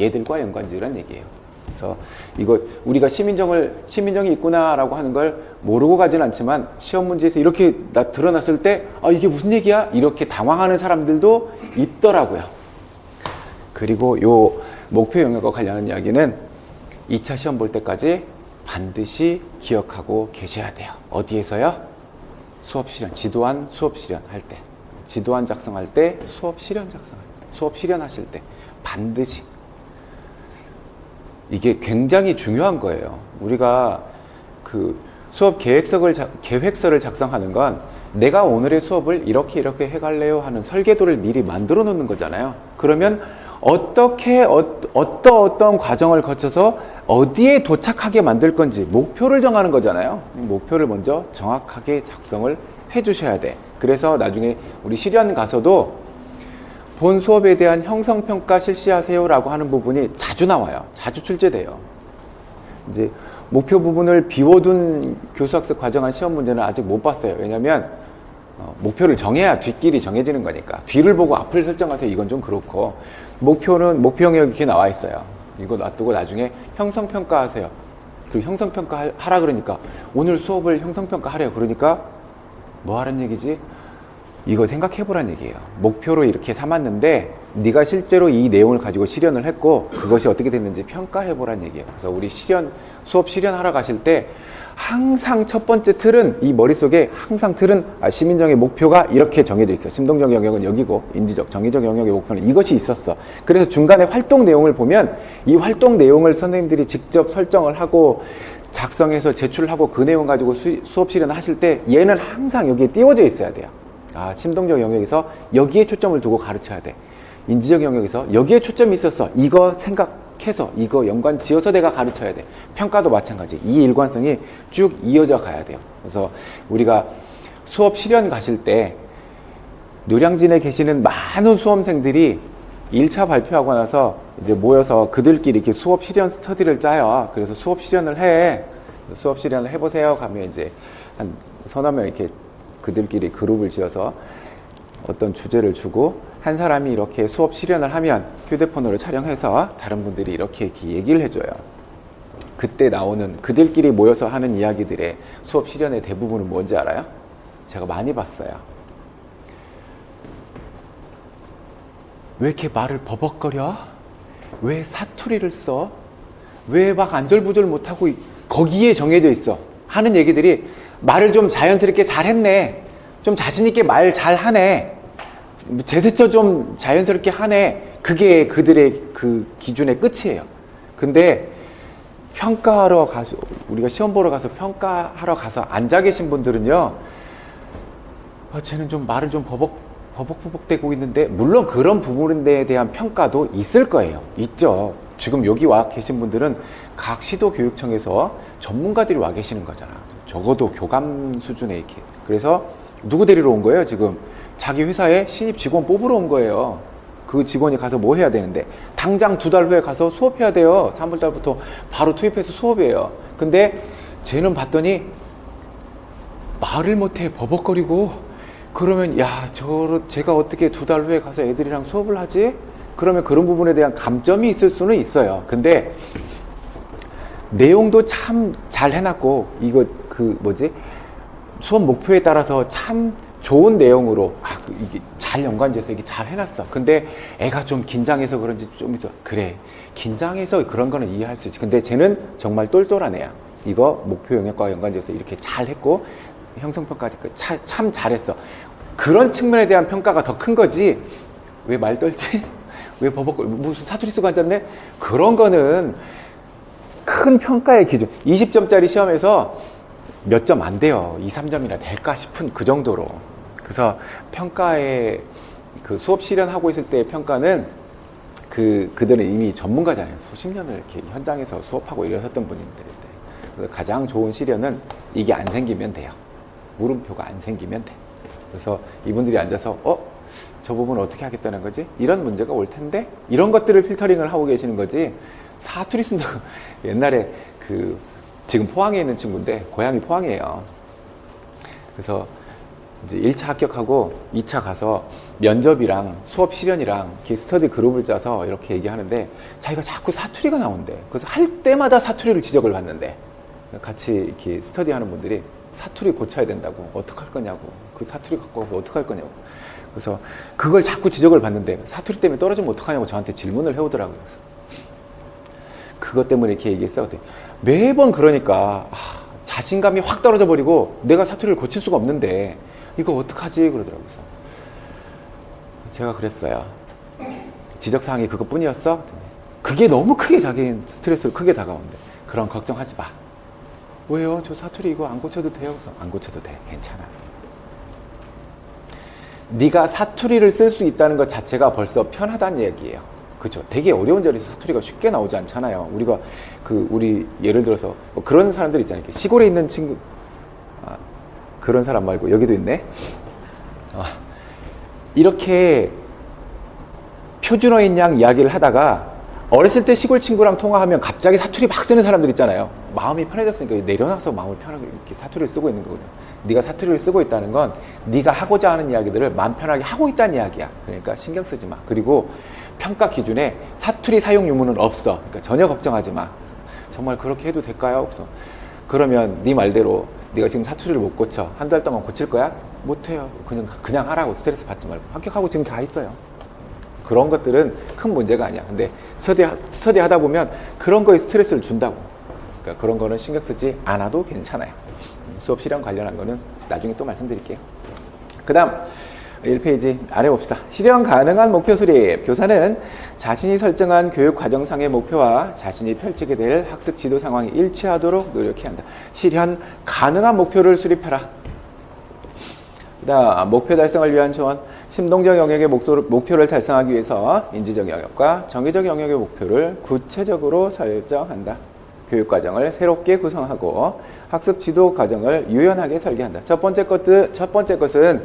얘들과 연관지으란 얘기예요. 그래서 이거 우리가 시민정이 있구나라고 하는 걸 모르고 가진 않지만 시험 문제에서 이렇게 드러났을 때 이게 무슨 얘기야? 이렇게 당황하는 사람들도 있더라고요. 그리고 요 목표 영역과 관련한 이야기는 2차 시험 볼 때까지 반드시 기억하고 계셔야 돼요. 어디에서요? 수업 실현, 지도안 수업 실현 할 때, 지도안 작성할 때, 수업 실현 작성할 때, 수업 실현하실 때 반드시. 이게 굉장히 중요한 거예요. 우리가 그 수업 계획서를 작성하는 건 내가 오늘의 수업을 이렇게 해갈래요 하는 설계도를 미리 만들어 놓는 거잖아요. 그러면 어떤 과정을 거쳐서 어디에 도착하게 만들 건지 목표를 정하는 거잖아요. 목표를 먼저 정확하게 작성을 해 주셔야 돼. 그래서 나중에 우리 실연 가서도 본 수업에 대한 형성평가 실시하세요 라고 하는 부분이 자주 나와요. 자주 출제돼요. 이제 목표 부분을 비워둔 교수학습 과정한 시험 문제는 아직 못 봤어요. 왜냐면 목표를 정해야 뒷길이 정해지는 거니까. 뒤를 보고 앞을 설정하세요. 이건 좀 그렇고, 목표 영역이 이렇게 나와 있어요. 이거 놔두고 나중에 형성평가 하세요. 그리고 형성평가 하라 그러니까 오늘 수업을 형성평가 하래요. 그러니까 뭐 하라는 얘기지? 이거 생각해보란 얘기예요. 목표로 이렇게 삼았는데 네가 실제로 이 내용을 가지고 실현을 했고 그것이 어떻게 됐는지 평가해보란 얘기예요. 그래서 우리 수업 실현하러 가실 때 항상 첫 번째 틀은 이 머릿속에 항상 틀은 시민정의 목표가 이렇게 정해져 있어. 심동적 영역은 여기고 인지적, 정의적 영역의 목표는 이것이 있었어. 그래서 중간에 활동 내용을 보면 이 활동 내용을 선생님들이 직접 설정을 하고 작성해서 제출하고 그 내용 가지고 수업 실현을 하실 때 얘는 항상 여기에 띄워져 있어야 돼요. 심동적 영역에서 여기에 초점을 두고 가르쳐야 돼. 인지적 영역에서 여기에 초점이 있었어. 이거 생각해서 이거 연관 지어서 내가 가르쳐야 돼. 평가도 마찬가지. 이 일관성이 쭉 이어져 가야 돼요. 그래서 우리가 수업 실현 가실 때 노량진에 계시는 많은 수험생들이 1차 발표하고 나서 이제 모여서 그들끼리 이렇게 수업 실현 스터디를 짜요. 그래서 수업 실현을 해. 수업 실현을 해보세요. 가면 이제 한 서너 명 이렇게 그들끼리 그룹을 지어서 어떤 주제를 주고 한 사람이 이렇게 수업 실현을 하면 휴대폰으로 촬영해서 다른 분들이 이렇게 얘기를 해줘요. 그때 나오는 그들끼리 모여서 하는 이야기들의 수업 실현의 대부분은 뭔지 알아요? 제가 많이 봤어요. 왜 이렇게 말을 버벅거려? 왜 사투리를 써? 왜 막 안절부절 못하고 거기에 정해져 있어? 하는 얘기들이 말을 좀 자연스럽게 잘했네. 좀 자신있게 말 잘하네. 제스처 좀 자연스럽게 하네. 그게 그들의 그 기준의 끝이에요. 근데 평가하러 가서, 우리가 시험 보러 가서 평가하러 가서 앉아 계신 분들은요, 쟤는 좀 말을 좀 버벅대고 있는데, 물론 그런 부분에 대한 평가도 있을 거예요. 있죠. 지금 여기 와 계신 분들은 각 시도교육청에서 전문가들이 와 계시는 거잖아. 적어도 교감 수준에 이렇게. 그래서 누구 데리러 온 거예요? 지금 자기 회사에 신입 직원 뽑으러 온 거예요. 그 직원이 가서 뭐 해야 되는데 당장 2달 후에 가서 수업해야 돼요. 3월달부터 바로 투입해서 수업이에요. 근데 쟤는 봤더니 말을 못해 버벅거리고, 그러면 제가 어떻게 2달 후에 가서 애들이랑 수업을 하지? 그러면 그런 부분에 대한 감점이 있을 수는 있어요. 근데 내용도 참 잘 해놨고, 이거 수업 목표에 따라서 참 좋은 내용으로 이게 잘 연관돼서 이게 잘 해놨어. 근데 애가 좀 긴장해서 그런지 좀 있어. 그래, 긴장해서 그런 거는 이해할 수 있지. 근데 쟤는 정말 똘똘한 애야. 이거 목표 영역과 연관돼서 이렇게 잘 했고 형성평가까지 참 잘했어. 그런 측면에 대한 평가가 더 큰 거지. 왜 말 떨지? 왜 무슨 사투리 쓰고 앉았네? 그런 거는 큰 평가의 기준. 20점짜리 시험에서 몇 점 안 돼요. 2, 3점이나 될까 싶은 그 정도로. 그래서 평가의 그 수업 실현하고 있을 때의 평가는 그들은 이미 전문가잖아요. 수십 년을 이렇게 현장에서 수업하고 이러셨던 분들인데. 그래서 가장 좋은 실현은 이게 안 생기면 돼요. 물음표가 안 생기면 돼. 그래서 이분들이 앉아서 저 부분 어떻게 하겠다는 거지? 이런 문제가 올 텐데? 이런 것들을 필터링을 하고 계시는 거지. 사투리 쓴다고. 옛날에 지금 포항에 있는 친구인데 고향이 포항이에요. 그래서 이제 1차 합격하고 2차 가서 면접이랑 수업 실현이랑 스터디 그룹을 짜서 이렇게 얘기하는데 자기가 자꾸 사투리가 나온대. 그래서 할 때마다 사투리를 지적을 받는데, 같이 이렇게 스터디 하는 분들이 사투리 고쳐야 된다고, 어떡할 거냐고, 그 사투리 갖고 와서 어떡할 거냐고. 그래서 그걸 자꾸 지적을 받는데 사투리 때문에 떨어지면 어떡하냐고 저한테 질문을 해오더라고요. 그래서 그것 때문에 이렇게 얘기했어. 매번 그러니까 자신감이 확 떨어져 버리고 내가 사투리를 고칠 수가 없는데 이거 어떡하지? 그러더라고요. 그래서 제가 그랬어요. 지적사항이 그것뿐이었어? 그게 너무 크게 자기 스트레스를 크게 다가오는데 그런 걱정하지 마. 왜요? 저 사투리 이거 안 고쳐도 돼요? 그래서 안 고쳐도 돼. 괜찮아. 네가 사투리를 쓸 수 있다는 것 자체가 벌써 편하다는 얘기예요. 그렇죠? 되게 어려운 자리에서 사투리가 쉽게 나오지 않잖아요. 우리가 우리 예를 들어서 그런 사람들 있잖아요. 시골에 있는 친구, 그런 사람 말고 여기도 있네. 이렇게 표준어인 양 이야기를 하다가 어렸을 때 시골 친구랑 통화하면 갑자기 사투리 막 쓰는 사람들 있잖아요. 마음이 편해졌으니까 내려놔서 마음을 편하게 이렇게 사투리를 쓰고 있는 거거든요. 네가 사투리를 쓰고 있다는 건 네가 하고자 하는 이야기들을 마음 편하게 하고 있다는 이야기야. 그러니까 신경 쓰지 마. 그리고 평가 기준에 사투리 사용 유무는 없어. 그러니까 전혀 걱정하지 마. 정말 그렇게 해도 될까요? 그래서 그러면 네 말대로 네가 지금 사투리를 못 고쳐. 한 달 동안 고칠 거야? 못해요. 그냥 하라고. 스트레스 받지 말고. 합격하고 지금 다 있어요. 그런 것들은 큰 문제가 아니야. 근데 스터디 하다 보면 그런 거에 스트레스를 준다고. 그러니까 그런 거는 신경 쓰지 않아도 괜찮아요. 수업 실현 관련한 거는 나중에 또 말씀드릴게요. 그 다음 1페이지 아래 봅시다. 실현 가능한 목표 수립. 교사는 자신이 설정한 교육 과정상의 목표와 자신이 펼치게 될 학습 지도 상황이 일치하도록 노력해야 한다. 실현 가능한 목표를 수립하라. 그 다음 목표 달성을 위한 조언. 심동적 영역의 목표를 달성하기 위해서 인지적 영역과 정의적 영역의 목표를 구체적으로 설정한다. 교육과정을 새롭게 구성하고 학습 지도 과정을 유연하게 설계한다. 첫 번째 것은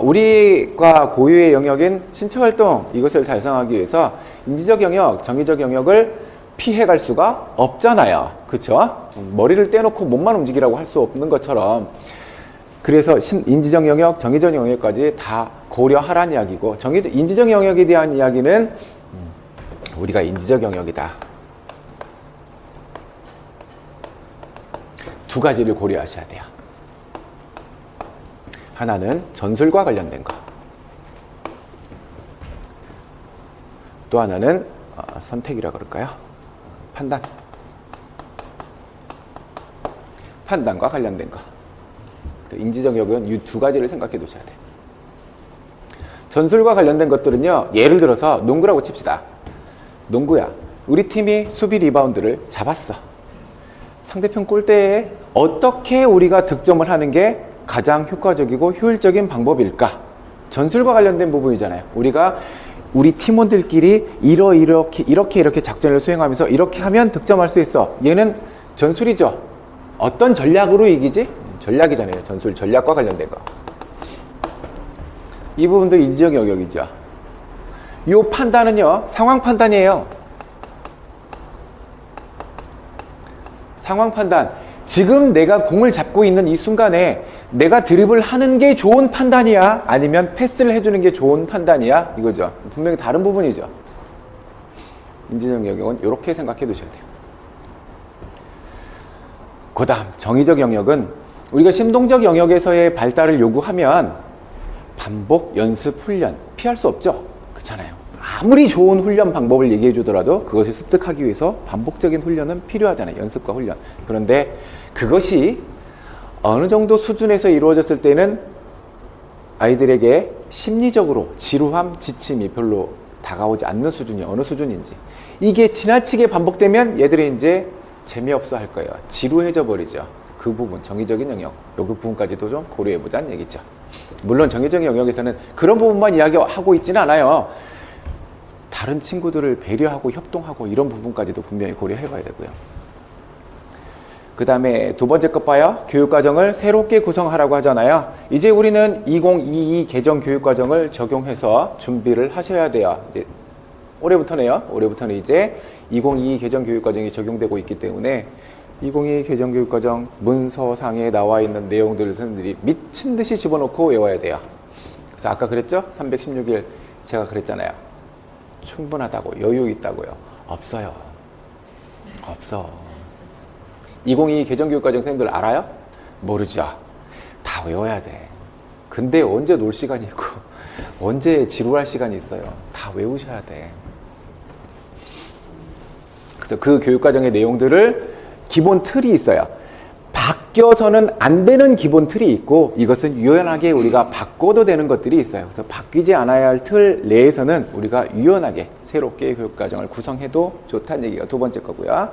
우리과 고유의 영역인 신체활동, 이것을 달성하기 위해서 인지적 영역, 정의적 영역을 피해갈 수가 없잖아요. 그렇죠? 머리를 떼놓고 몸만 움직이라고 할 수 없는 것처럼, 그래서 인지적 영역, 정의적 영역까지 다 고려하라는 이야기고, 인지적 영역에 대한 이야기는 우리가 인지적 영역이다. 두 가지를 고려하셔야 돼요. 하나는 전술과 관련된 거. 또 하나는 선택이라 그럴까요? 판단과 관련된 거. 인지적 영역은 이 두 가지를 생각해 두셔야 돼요. 전술과 관련된 것들은요, 예를 들어서 농구라고 칩시다. 농구야. 우리 팀이 수비 리바운드를 잡았어. 상대편 골대에 어떻게 우리가 득점을 하는 게 가장 효과적이고 효율적인 방법일까? 전술과 관련된 부분이잖아요. 우리 팀원들끼리 이렇게 작전을 수행하면서 이렇게 하면 득점할 수 있어. 얘는 전술이죠. 어떤 전략으로 이기지? 전략이잖아요. 전술, 전략과 관련된 거. 이 부분도 인지적 영역이죠. 이 판단은요, 상황 판단이에요. 상황 판단. 지금 내가 공을 잡고 있는 이 순간에 내가 드리블 하는 게 좋은 판단이야? 아니면 패스를 해주는 게 좋은 판단이야? 이거죠. 분명히 다른 부분이죠. 인지적 영역은 이렇게 생각해 두셔야 돼요. 그 다음 정의적 영역은 우리가 심동적 영역에서의 발달을 요구하면 반복, 연습, 훈련 피할 수 없죠. 그렇잖아요. 아무리 좋은 훈련 방법을 얘기해 주더라도 그것을 습득하기 위해서 반복적인 훈련은 필요하잖아요. 연습과 훈련. 그런데 그것이 어느 정도 수준에서 이루어졌을 때는 아이들에게 심리적으로 지루함, 지침이 별로 다가오지 않는 수준이 어느 수준인지, 이게 지나치게 반복되면 얘들이 이제 재미없어 할 거예요. 지루해져 버리죠. 그 부분, 정의적인 영역, 이 부분까지도 좀 고려해 보자는 얘기죠. 물론 정의적인 영역에서는 그런 부분만 이야기하고 있지는 않아요. 다른 친구들을 배려하고 협동하고 이런 부분까지도 분명히 고려해 봐야 되고요. 그 다음에 두 번째 것 봐요. 교육과정을 새롭게 구성하라고 하잖아요. 이제 우리는 2022 개정 교육과정을 적용해서 준비를 하셔야 돼요. 이제 올해부터네요. 올해부터는 이제 2022 개정 교육과정이 적용되고 있기 때문에 2022 개정 교육과정 문서상에 나와 있는 내용들을 선생님들이 미친 듯이 집어넣고 외워야 돼요. 그래서 아까 그랬죠? 316일 제가 그랬잖아요. 충분하다고, 여유 있다고요. 없어요. 없어. 2022 개정교육과정 선생님들 알아요? 모르죠. 다 외워야 돼. 근데 언제 놀 시간이 있고 언제 지루할 시간이 있어요. 다 외우셔야 돼. 그래서 그 교육과정의 내용들을 기본 틀이 있어요. 바뀌어서는 안 되는 기본 틀이 있고, 이것은 유연하게 우리가 바꿔도 되는 것들이 있어요. 그래서 바뀌지 않아야 할 틀 내에서는 우리가 유연하게 새롭게 교육과정을 구성해도 좋다는 얘기가 두 번째 거고요.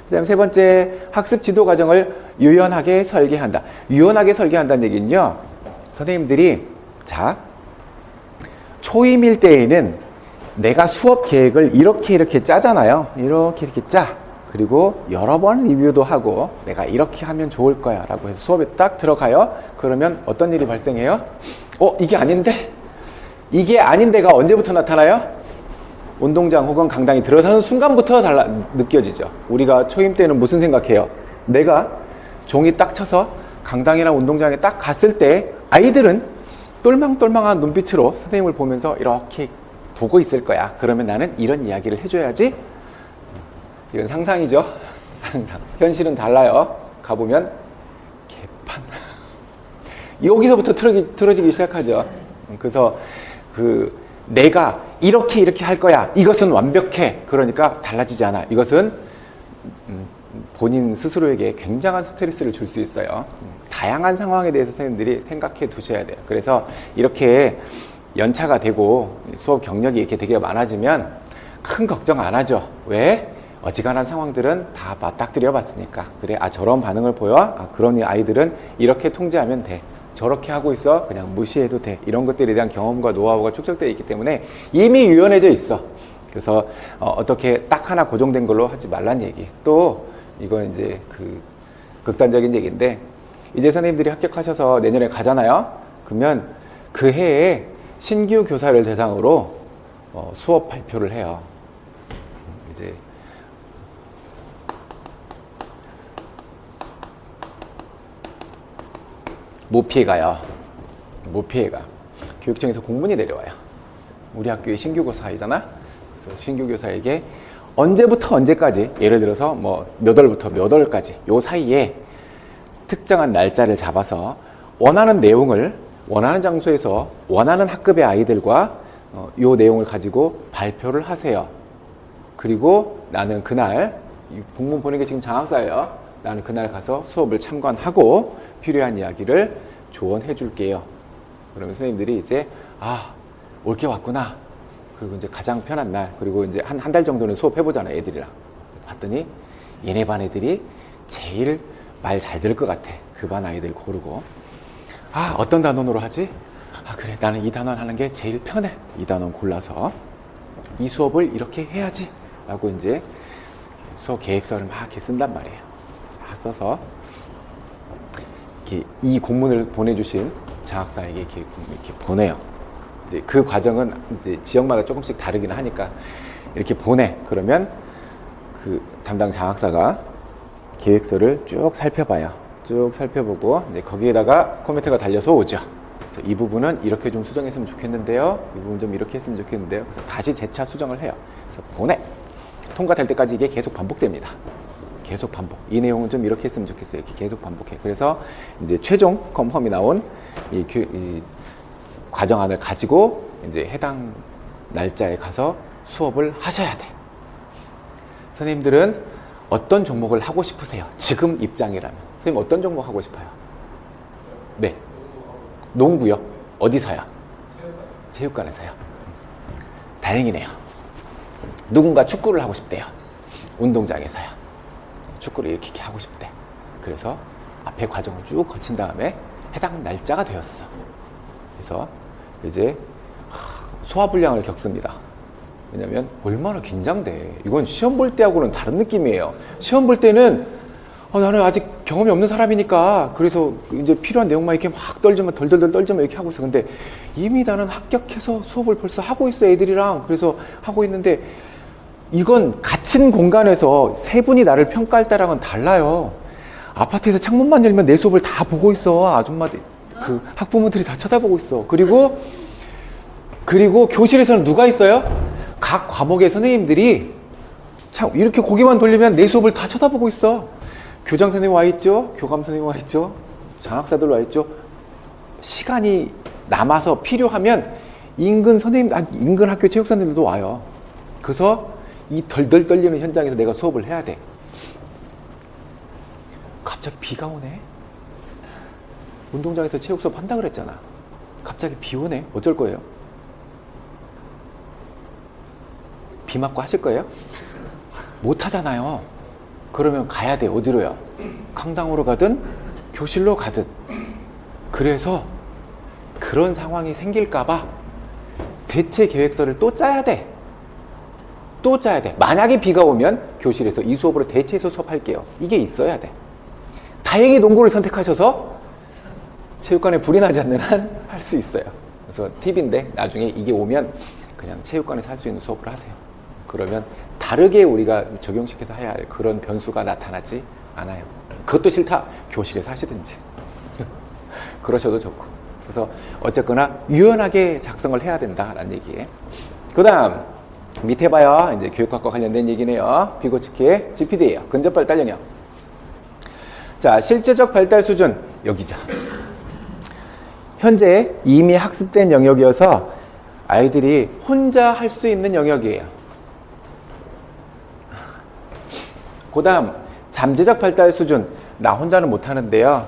그 다음 세 번째, 학습 지도 과정을 유연하게 설계한다. 유연하게 설계한다는 얘기는요, 선생님들이 초임일 때에는 내가 수업 계획을 이렇게 짜잖아요. 이렇게 짜. 그리고 여러 번 리뷰도 하고 내가 이렇게 하면 좋을 거야 라고 해서 수업에 딱 들어가요. 그러면 어떤 일이 발생해요? 이게 아닌데? 이게 아닌데가 언제부터 나타나요? 운동장 혹은 강당에 들어서는 순간부터 느껴지죠. 우리가 초임 때는 무슨 생각해요? 내가 종이 딱 쳐서 강당이나 운동장에 딱 갔을 때 아이들은 똘망똘망한 눈빛으로 선생님을 보면서 이렇게 보고 있을 거야. 그러면 나는 이런 이야기를 해줘야지. 이건 상상이죠. 상상. 현실은 달라요. 가보면 개판. 여기서부터 틀어지기 시작하죠. 그래서 내가 이렇게 할 거야. 이것은 완벽해. 그러니까 달라지지 않아. 이것은 본인 스스로에게 굉장한 스트레스를 줄 수 있어요. 다양한 상황에 대해서 선생님들이 생각해 두셔야 돼요. 그래서 이렇게 연차가 되고 수업 경력이 이렇게 되게 많아지면 큰 걱정 안 하죠. 왜? 어지간한 상황들은 다 맞닥뜨려 봤으니까. 그래, 저런 반응을 보여? 그런 아이들은 이렇게 통제하면 돼. 저렇게 하고 있어? 그냥 무시해도 돼. 이런 것들에 대한 경험과 노하우가 축적되어 있기 때문에 이미 유연해져 있어. 그래서 어떻게 딱 하나 고정된 걸로 하지 말란 얘기. 또 이건 이제 극단적인 얘기인데, 이제 선생님들이 합격하셔서 내년에 가잖아요. 그러면 그 해에 신규 교사를 대상으로 수업 발표를 해요. 이제 못 피해가요. 못 피해가. 교육청에서 공문이 내려와요. 우리 학교의 신규 교사이잖아. 그래서 신규 교사에게 언제부터 언제까지, 예를 들어서 몇 월부터 몇 월까지 요 사이에 특정한 날짜를 잡아서 원하는 내용을 원하는 장소에서 원하는 학급의 아이들과 요 내용을 가지고 발표를 하세요. 그리고 나는 그날, 공문 보낸 게 지금 장학사예요. 나는 그날 가서 수업을 참관하고 필요한 이야기를 조언해 줄게요. 그러면 선생님들이 이제 올 게 왔구나. 그리고 이제 가장 편한 날, 그리고 이제 한 달 정도는 수업해보잖아요, 애들이랑. 봤더니 얘네 반 애들이 제일 말 잘 들을 것 같아. 그 반 아이들 고르고. 어떤 단원으로 하지? 그래, 나는 이 단원 하는 게 제일 편해. 이 단원 골라서 이 수업을 이렇게 해야지. 라고 이제 수업 계획서를 막 이렇게 쓴단 말이에요. 막 써서 이렇게 이 공문을 보내주신 장학사에게 이렇게 보내요. 이제 그 과정은 이제 지역마다 조금씩 다르긴 하니까 이렇게 보내. 그러면 그 담당 장학사가 계획서를 쭉 살펴봐요. 쭉 살펴보고 이제 거기에다가 코멘트가 달려서 오죠. 이 부분은 이렇게 좀 수정했으면 좋겠는데요. 이 부분 좀 이렇게 했으면 좋겠는데요. 그래서 다시 재차 수정을 해요. 그래서 보내. 통과될 때까지 이게 계속 반복됩니다. 계속 반복. 이 내용은 좀 이렇게 했으면 좋겠어요. 이렇게 계속 반복해. 그래서 이제 최종 컨펌이 나온 이 과정안을 가지고 이제 해당 날짜에 가서 수업을 하셔야 돼. 선생님들은 어떤 종목을 하고 싶으세요? 지금 입장이라면. 선생님 어떤 종목 하고 싶어요? 네. 농구요? 어디서요? 체육관에서요. 다행이네요. 누군가 축구를 하고 싶대요. 운동장에서요. 축구를 이렇게 하고 싶대. 그래서 앞에 과정을 쭉 거친 다음에 해당 날짜가 되었어. 그래서 이제 소화불량을 겪습니다. 왜냐면 얼마나 긴장돼. 이건 시험 볼 때하고는 다른 느낌이에요. 시험 볼 때는 나는 아직 경험이 없는 사람이니까 그래서 이제 필요한 내용만 이렇게 막 떨지만 덜덜덜 떨지만 이렇게 하고 있어. 근데 이미 나는 합격해서 수업을 벌써 하고 있어, 애들이랑. 그래서 하고 있는데 이건 같은 공간에서 세 분이 나를 평가할 때랑은 달라요. 아파트에서 창문만 열면 내 수업을 다 보고 있어. 아줌마들, 그 학부모들이 다 쳐다보고 있어. 그리고 교실에서는 누가 있어요? 각 과목의 선생님들이 이렇게 고개만 돌리면 내 수업을 다 쳐다보고 있어. 교장 선생님 와 있죠? 교감 선생님 와 있죠? 장학사들 와 있죠? 시간이 남아서 필요하면 인근 학교 체육사님들도 와요. 그래서 이 덜덜 떨리는 현장에서 내가 수업을 해야 돼. 갑자기 비가 오네? 운동장에서 체육 수업 한다 그랬잖아. 갑자기 비 오네? 어쩔 거예요? 비 맞고 하실 거예요? 못 하잖아요. 그러면 가야 돼. 어디로요? 강당으로 가든 교실로 가든. 그래서 그런 상황이 생길까봐 대체 계획서를 또 짜야 돼. 또 짜야 돼. 만약에 비가 오면 교실에서 이 수업으로 대체해서 수업할게요. 이게 있어야 돼. 다행히 농구를 선택하셔서 체육관에 불이 나지 않는 한 할 수 있어요. 그래서 팁인데 나중에 이게 오면 그냥 체육관에서 할 수 있는 수업을 하세요. 그러면 다르게 우리가 적용시켜서 해야 할 그런 변수가 나타나지 않아요. 그것도 싫다. 교실에서 하시든지. 그러셔도 좋고. 그래서 어쨌거나 유연하게 작성을 해야 된다라는 얘기예요. 그 다음 밑에 봐요. 이제 교육학과 관련된 얘기네요. 비고치키의 GPD예요. 근접 발달력이요. 자, 실제적 발달 수준 여기죠. 현재 이미 학습된 영역이어서 아이들이 혼자 할 수 있는 영역이에요. 그 다음 잠재적 발달 수준. 나 혼자는 못하는데요,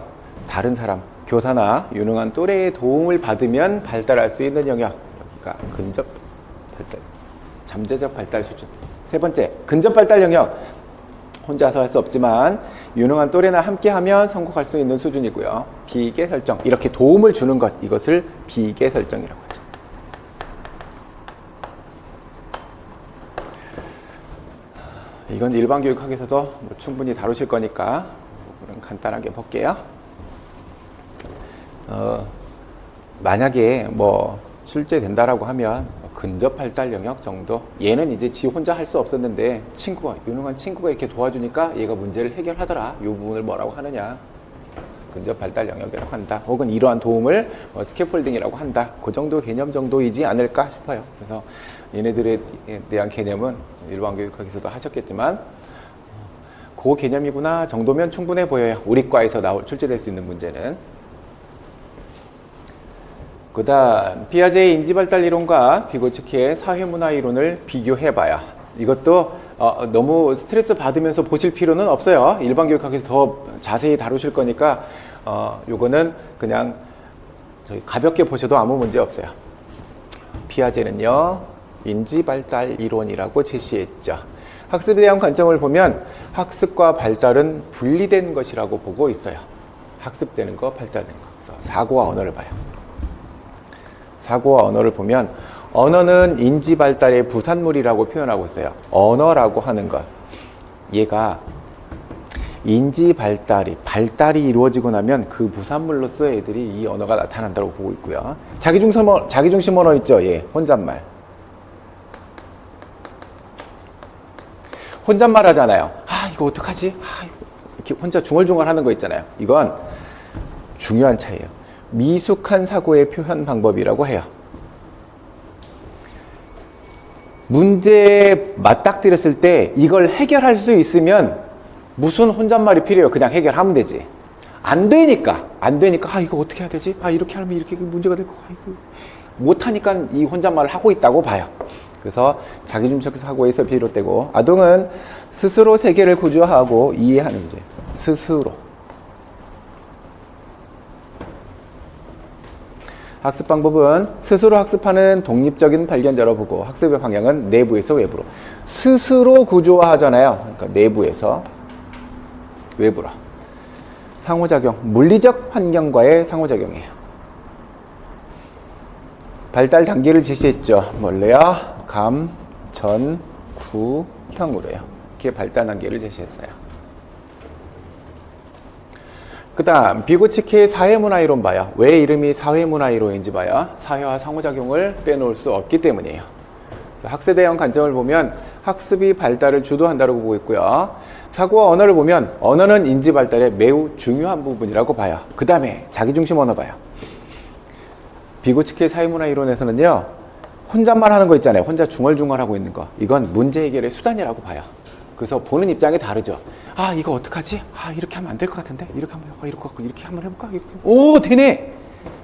다른 사람, 교사나 유능한 또래의 도움을 받으면 발달할 수 있는 영역. 여기가 근접 발달, 잠재적 발달 수준. 세 번째, 근접 발달 영역. 혼자서 할 수 없지만 유능한 또래나 함께하면 성공할 수 있는 수준이고요. 비계 설정, 이렇게 도움을 주는 것, 이것을 비계 설정이라고 하죠. 이건 일반 교육학에서도 뭐 충분히 다루실 거니까 그럼 간단하게 볼게요. 만약에 뭐 출제된다라고 하면 근접 발달 영역 정도. 얘는 이제 지 혼자 할 수 없었는데 유능한 친구가 이렇게 도와주니까 얘가 문제를 해결하더라. 이 부분을 뭐라고 하느냐, 근접 발달 영역이라고 한다. 혹은 이러한 도움을 스캐폴딩이라고 한다. 그 정도 개념 정도이지 않을까 싶어요. 그래서 얘네들에 대한 개념은 일반 교육학에서도 하셨겠지만 그 개념이구나 정도면 충분해 보여요. 우리 과에서 출제될 수 있는 문제는. 그 다음 피아제의 인지발달 이론과 비고츠키의 사회문화 이론을 비교해봐요. 이것도 너무 스트레스 받으면서 보실 필요는 없어요. 일반 교육학에서 더 자세히 다루실 거니까 요거는 그냥 저희 가볍게 보셔도 아무 문제 없어요. 피아제는요, 인지발달 이론이라고 제시했죠. 학습에 대한 관점을 보면 학습과 발달은 분리된 것이라고 보고 있어요. 학습되는 거, 발달되는 거. 그래서 사고와 언어를 봐요. 사고와 언어를 보면 언어는 인지발달의 부산물이라고 표현하고 있어요. 언어라고 하는 것, 얘가 발달이 이루어지고 나면 그 부산물로서 애들이 이 언어가 나타난다고 보고 있고요. 자기중심 언어 있죠? 예, 혼잣말. 혼잣말 하잖아요. 이거 어떡하지? 이렇게 혼자 중얼중얼 하는 거 있잖아요. 이건 중요한 차이예요. 미숙한 사고의 표현 방법이라고 해요. 문제에 맞닥뜨렸을 때 이걸 해결할 수 있으면 무슨 혼잣말이 필요해요? 그냥 해결하면 되지. 안 되니까 이거 어떻게 해야 되지? 이렇게 하면 이렇게 문제가 될 거. 못하니까 이 혼잣말을 하고 있다고 봐요. 그래서 자기중심 사고에서 비롯되고, 아동은 스스로 세계를 구조하고 이해하는 문제. 스스로. 학습 방법은 스스로 학습하는 독립적인 발견자로 보고, 학습의 방향은 내부에서 외부로. 스스로 구조화하잖아요. 그러니까 내부에서 외부로. 상호작용, 물리적 환경과의 상호작용이에요. 발달 단계를 제시했죠. 뭘래요? 감, 전, 구, 형으로요. 이렇게 발달 단계를 제시했어요. 그 다음 비고치키의 사회문화이론 봐요. 왜 이름이 사회문화이론인지 봐요. 사회와 상호작용을 빼놓을 수 없기 때문이에요. 학세대형 관점을 보면 학습이 발달을 주도한다고 보고 있고요. 사고와 언어를 보면 언어는 인지 발달의 매우 중요한 부분이라고 봐요. 그 다음에 자기중심 언어 봐요. 비고치키의 사회문화이론에서는요, 혼잣말 하는 거 있잖아요. 혼자 중얼중얼 하고 있는 거. 이건 문제 해결의 수단이라고 봐요. 그래서 보는 입장이 다르죠. 이거 어떡하지? 이렇게 하면 안 될 것 같은데? 이렇게 한번 해볼까? 오, 되네!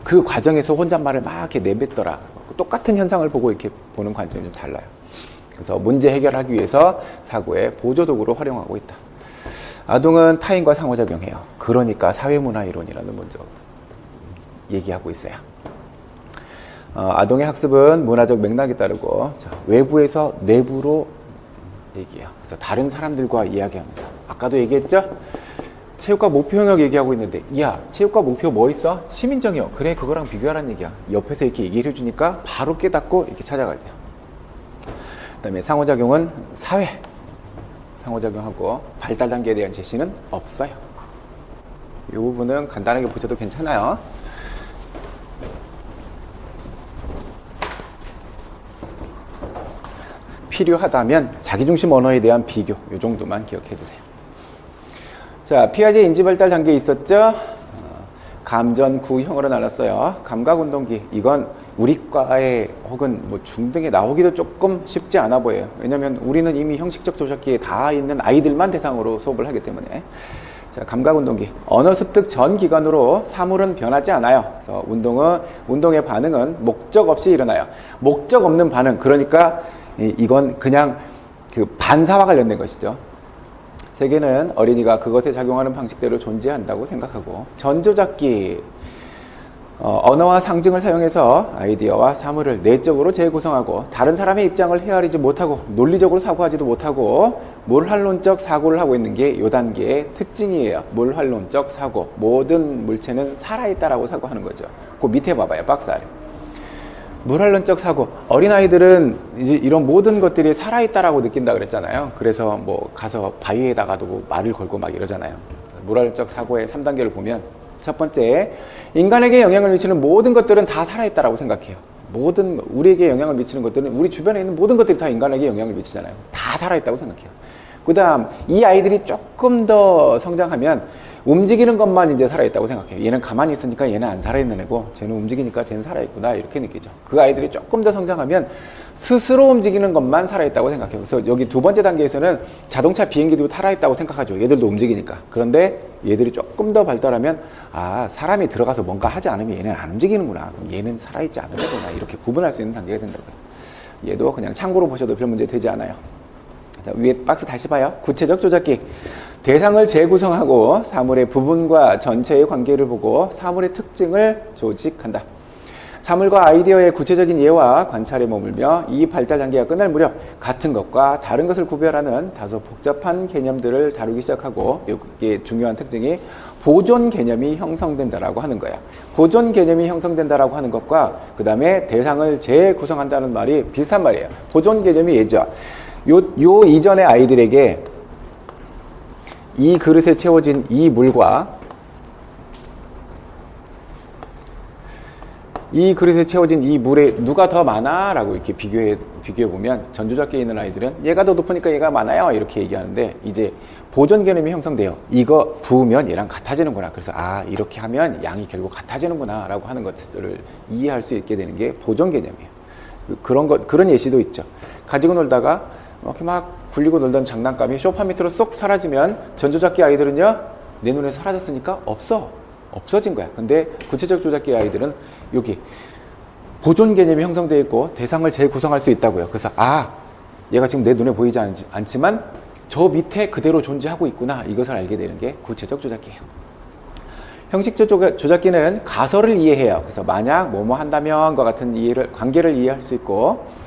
그 과정에서 혼잣말을 막 이렇게 내뱉더라. 똑같은 현상을 보고 이렇게 보는 관점이 좀 달라요. 그래서 문제 해결하기 위해서 사고의 보조도구로 활용하고 있다. 아동은 타인과 상호작용해요. 그러니까 사회문화이론이라는 먼저 얘기하고 있어요. 아동의 학습은 문화적 맥락에 따르고 외부에서 내부로 얘기해요. 그래서 다른 사람들과 이야기하면서, 아까도 얘기했죠? 체육과 목표 영역 얘기하고 있는데, 야, 체육과 목표 뭐 있어? 시민정역. 그래, 그거랑 비교하라는 얘기야. 옆에서 이렇게 얘기를 해주니까 바로 깨닫고 이렇게 찾아가야 돼요. 그 다음에 상호작용은 사회. 상호작용하고 발달 단계에 대한 제시는 없어요. 이 부분은 간단하게 보셔도 괜찮아요. 필요하다면 자기중심 언어에 대한 비교, 이 정도만 기억해 두세요. 자, 피아제 인지발달 단계에 있었죠? 감전, 구형으로 나눴어요. 감각운동기, 이건 우리 과에 혹은 뭐 중등에 나오기도 조금 쉽지 않아 보여요. 왜냐면 우리는 이미 형식적 조작기에 다 있는 아이들만 대상으로 수업을 하기 때문에. 자, 감각운동기. 언어 습득 전 기간으로 사물은 변하지 않아요. 그래서 운동의 반응은 목적 없이 일어나요. 목적 없는 반응. 그러니까 이건 그냥 그 반사와 관련된 것이죠. 세계는 어린이가 그것에 작용하는 방식대로 존재한다고 생각하고, 전조작기. 언어와 상징을 사용해서 아이디어와 사물을 내적으로 재구성하고 다른 사람의 입장을 헤아리지 못하고 논리적으로 사고하지도 못하고 몰활론적 사고를 하고 있는 게 이 단계의 특징이에요. 몰활론적 사고. 모든 물체는 살아있다라고 사고하는 거죠. 그 밑에 봐봐요. 박스 아래. 몰활론적 사고. 어린아이들은 이제 이런 모든 것들이 살아있다라고 느낀다 그랬잖아요. 그래서 뭐 가서 바위에다가 두고 말을 걸고 막 이러잖아요. 몰활론적 사고의 3단계를 보면, 첫 번째, 인간에게 영향을 미치는 모든 것들은 다 살아있다라고 생각해요. 우리에게 영향을 미치는 것들은, 우리 주변에 있는 모든 것들이 다 인간에게 영향을 미치잖아요. 다 살아있다고 생각해요. 그 다음, 이 아이들이 조금 더 성장하면 움직이는 것만 이제 살아있다고 생각해요. 얘는 가만히 있으니까 얘는 안 살아있는 애고, 쟤는 움직이니까 쟤는 살아있구나, 이렇게 느끼죠. 그 아이들이 조금 더 성장하면 스스로 움직이는 것만 살아있다고 생각해요. 그래서 여기 두 번째 단계에서는 자동차, 비행기도 살아있다고 생각하죠. 얘들도 움직이니까. 그런데 얘들이 조금 더 발달하면, 아, 사람이 들어가서 뭔가 하지 않으면 얘는 안 움직이는구나. 그럼 얘는 살아있지 않은 거구나. 이렇게 구분할 수 있는 단계가 된다고요. 얘도 그냥 참고로 보셔도 별 문제 되지 않아요. 자, 위에 박스 다시 봐요. 구체적 조작기. 대상을 재구성하고 사물의 부분과 전체의 관계를 보고 사물의 특징을 조직한다. 사물과 아이디어의 구체적인 예와 관찰에 머물며 이 발달 단계가 끝날 무렵 같은 것과 다른 것을 구별하는 다소 복잡한 개념들을 다루기 시작하고, 이게 중요한 특징이 보존 개념이 형성된다라고 하는 거야. 보존 개념이 형성된다라고 하는 것과 그 다음에 대상을 재구성한다는 말이 비슷한 말이에요. 보존 개념이 예죠. 요 이전의 아이들에게 이 그릇에 채워진 이 물과 이 그릇에 채워진 이 물에 누가 더 많아? 라고 이렇게 비교해 보면, 전조작기에 있는 아이들은 얘가 더 높으니까 얘가 많아요, 이렇게 얘기하는데, 이제 보존 개념이 형성돼요. 이거 부으면 얘랑 같아지는구나. 그래서 아, 이렇게 하면 양이 결국 같아지는구나 라고 하는 것들을 이해할 수 있게 되는 게 보존 개념이에요. 그런 예시도 있죠. 가지고 놀다가 이렇게 막 굴리고 놀던 장난감이 소파 밑으로 쏙 사라지면, 전조작기 아이들은요, 내 눈에 사라졌으니까 없어진 거야. 근데 구체적 조작기 아이들은 여기 보존 개념이 형성되어 있고 대상을 재구성할 수 있다고요. 그래서 아, 얘가 지금 내 눈에 보이지 않지만 저 밑에 그대로 존재하고 있구나, 이것을 알게 되는 게 구체적 조작기예요. 형식적 조작기는 가설을 이해해요. 그래서 만약 뭐뭐 한다면과 같은 관계를 이해할 수 있고,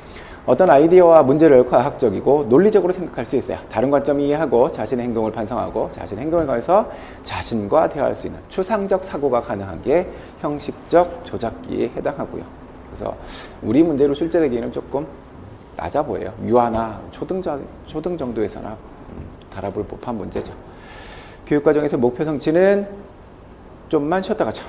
어떤 아이디어와 문제를 과학적이고 논리적으로 생각할 수 있어요. 다른 관점 이해하고 자신의 행동을 반성하고 자신의 행동을 관해서 자신과 대화할 수 있는 추상적 사고가 가능한 게 형식적 조작기에 해당하고요. 그래서 우리 문제로 출제되기에는 조금 낮아 보여요. 유아나 초등 정도에서나 달아볼 법한 문제죠. 교육과정에서 목표 성취는 좀만 쉬었다 가죠.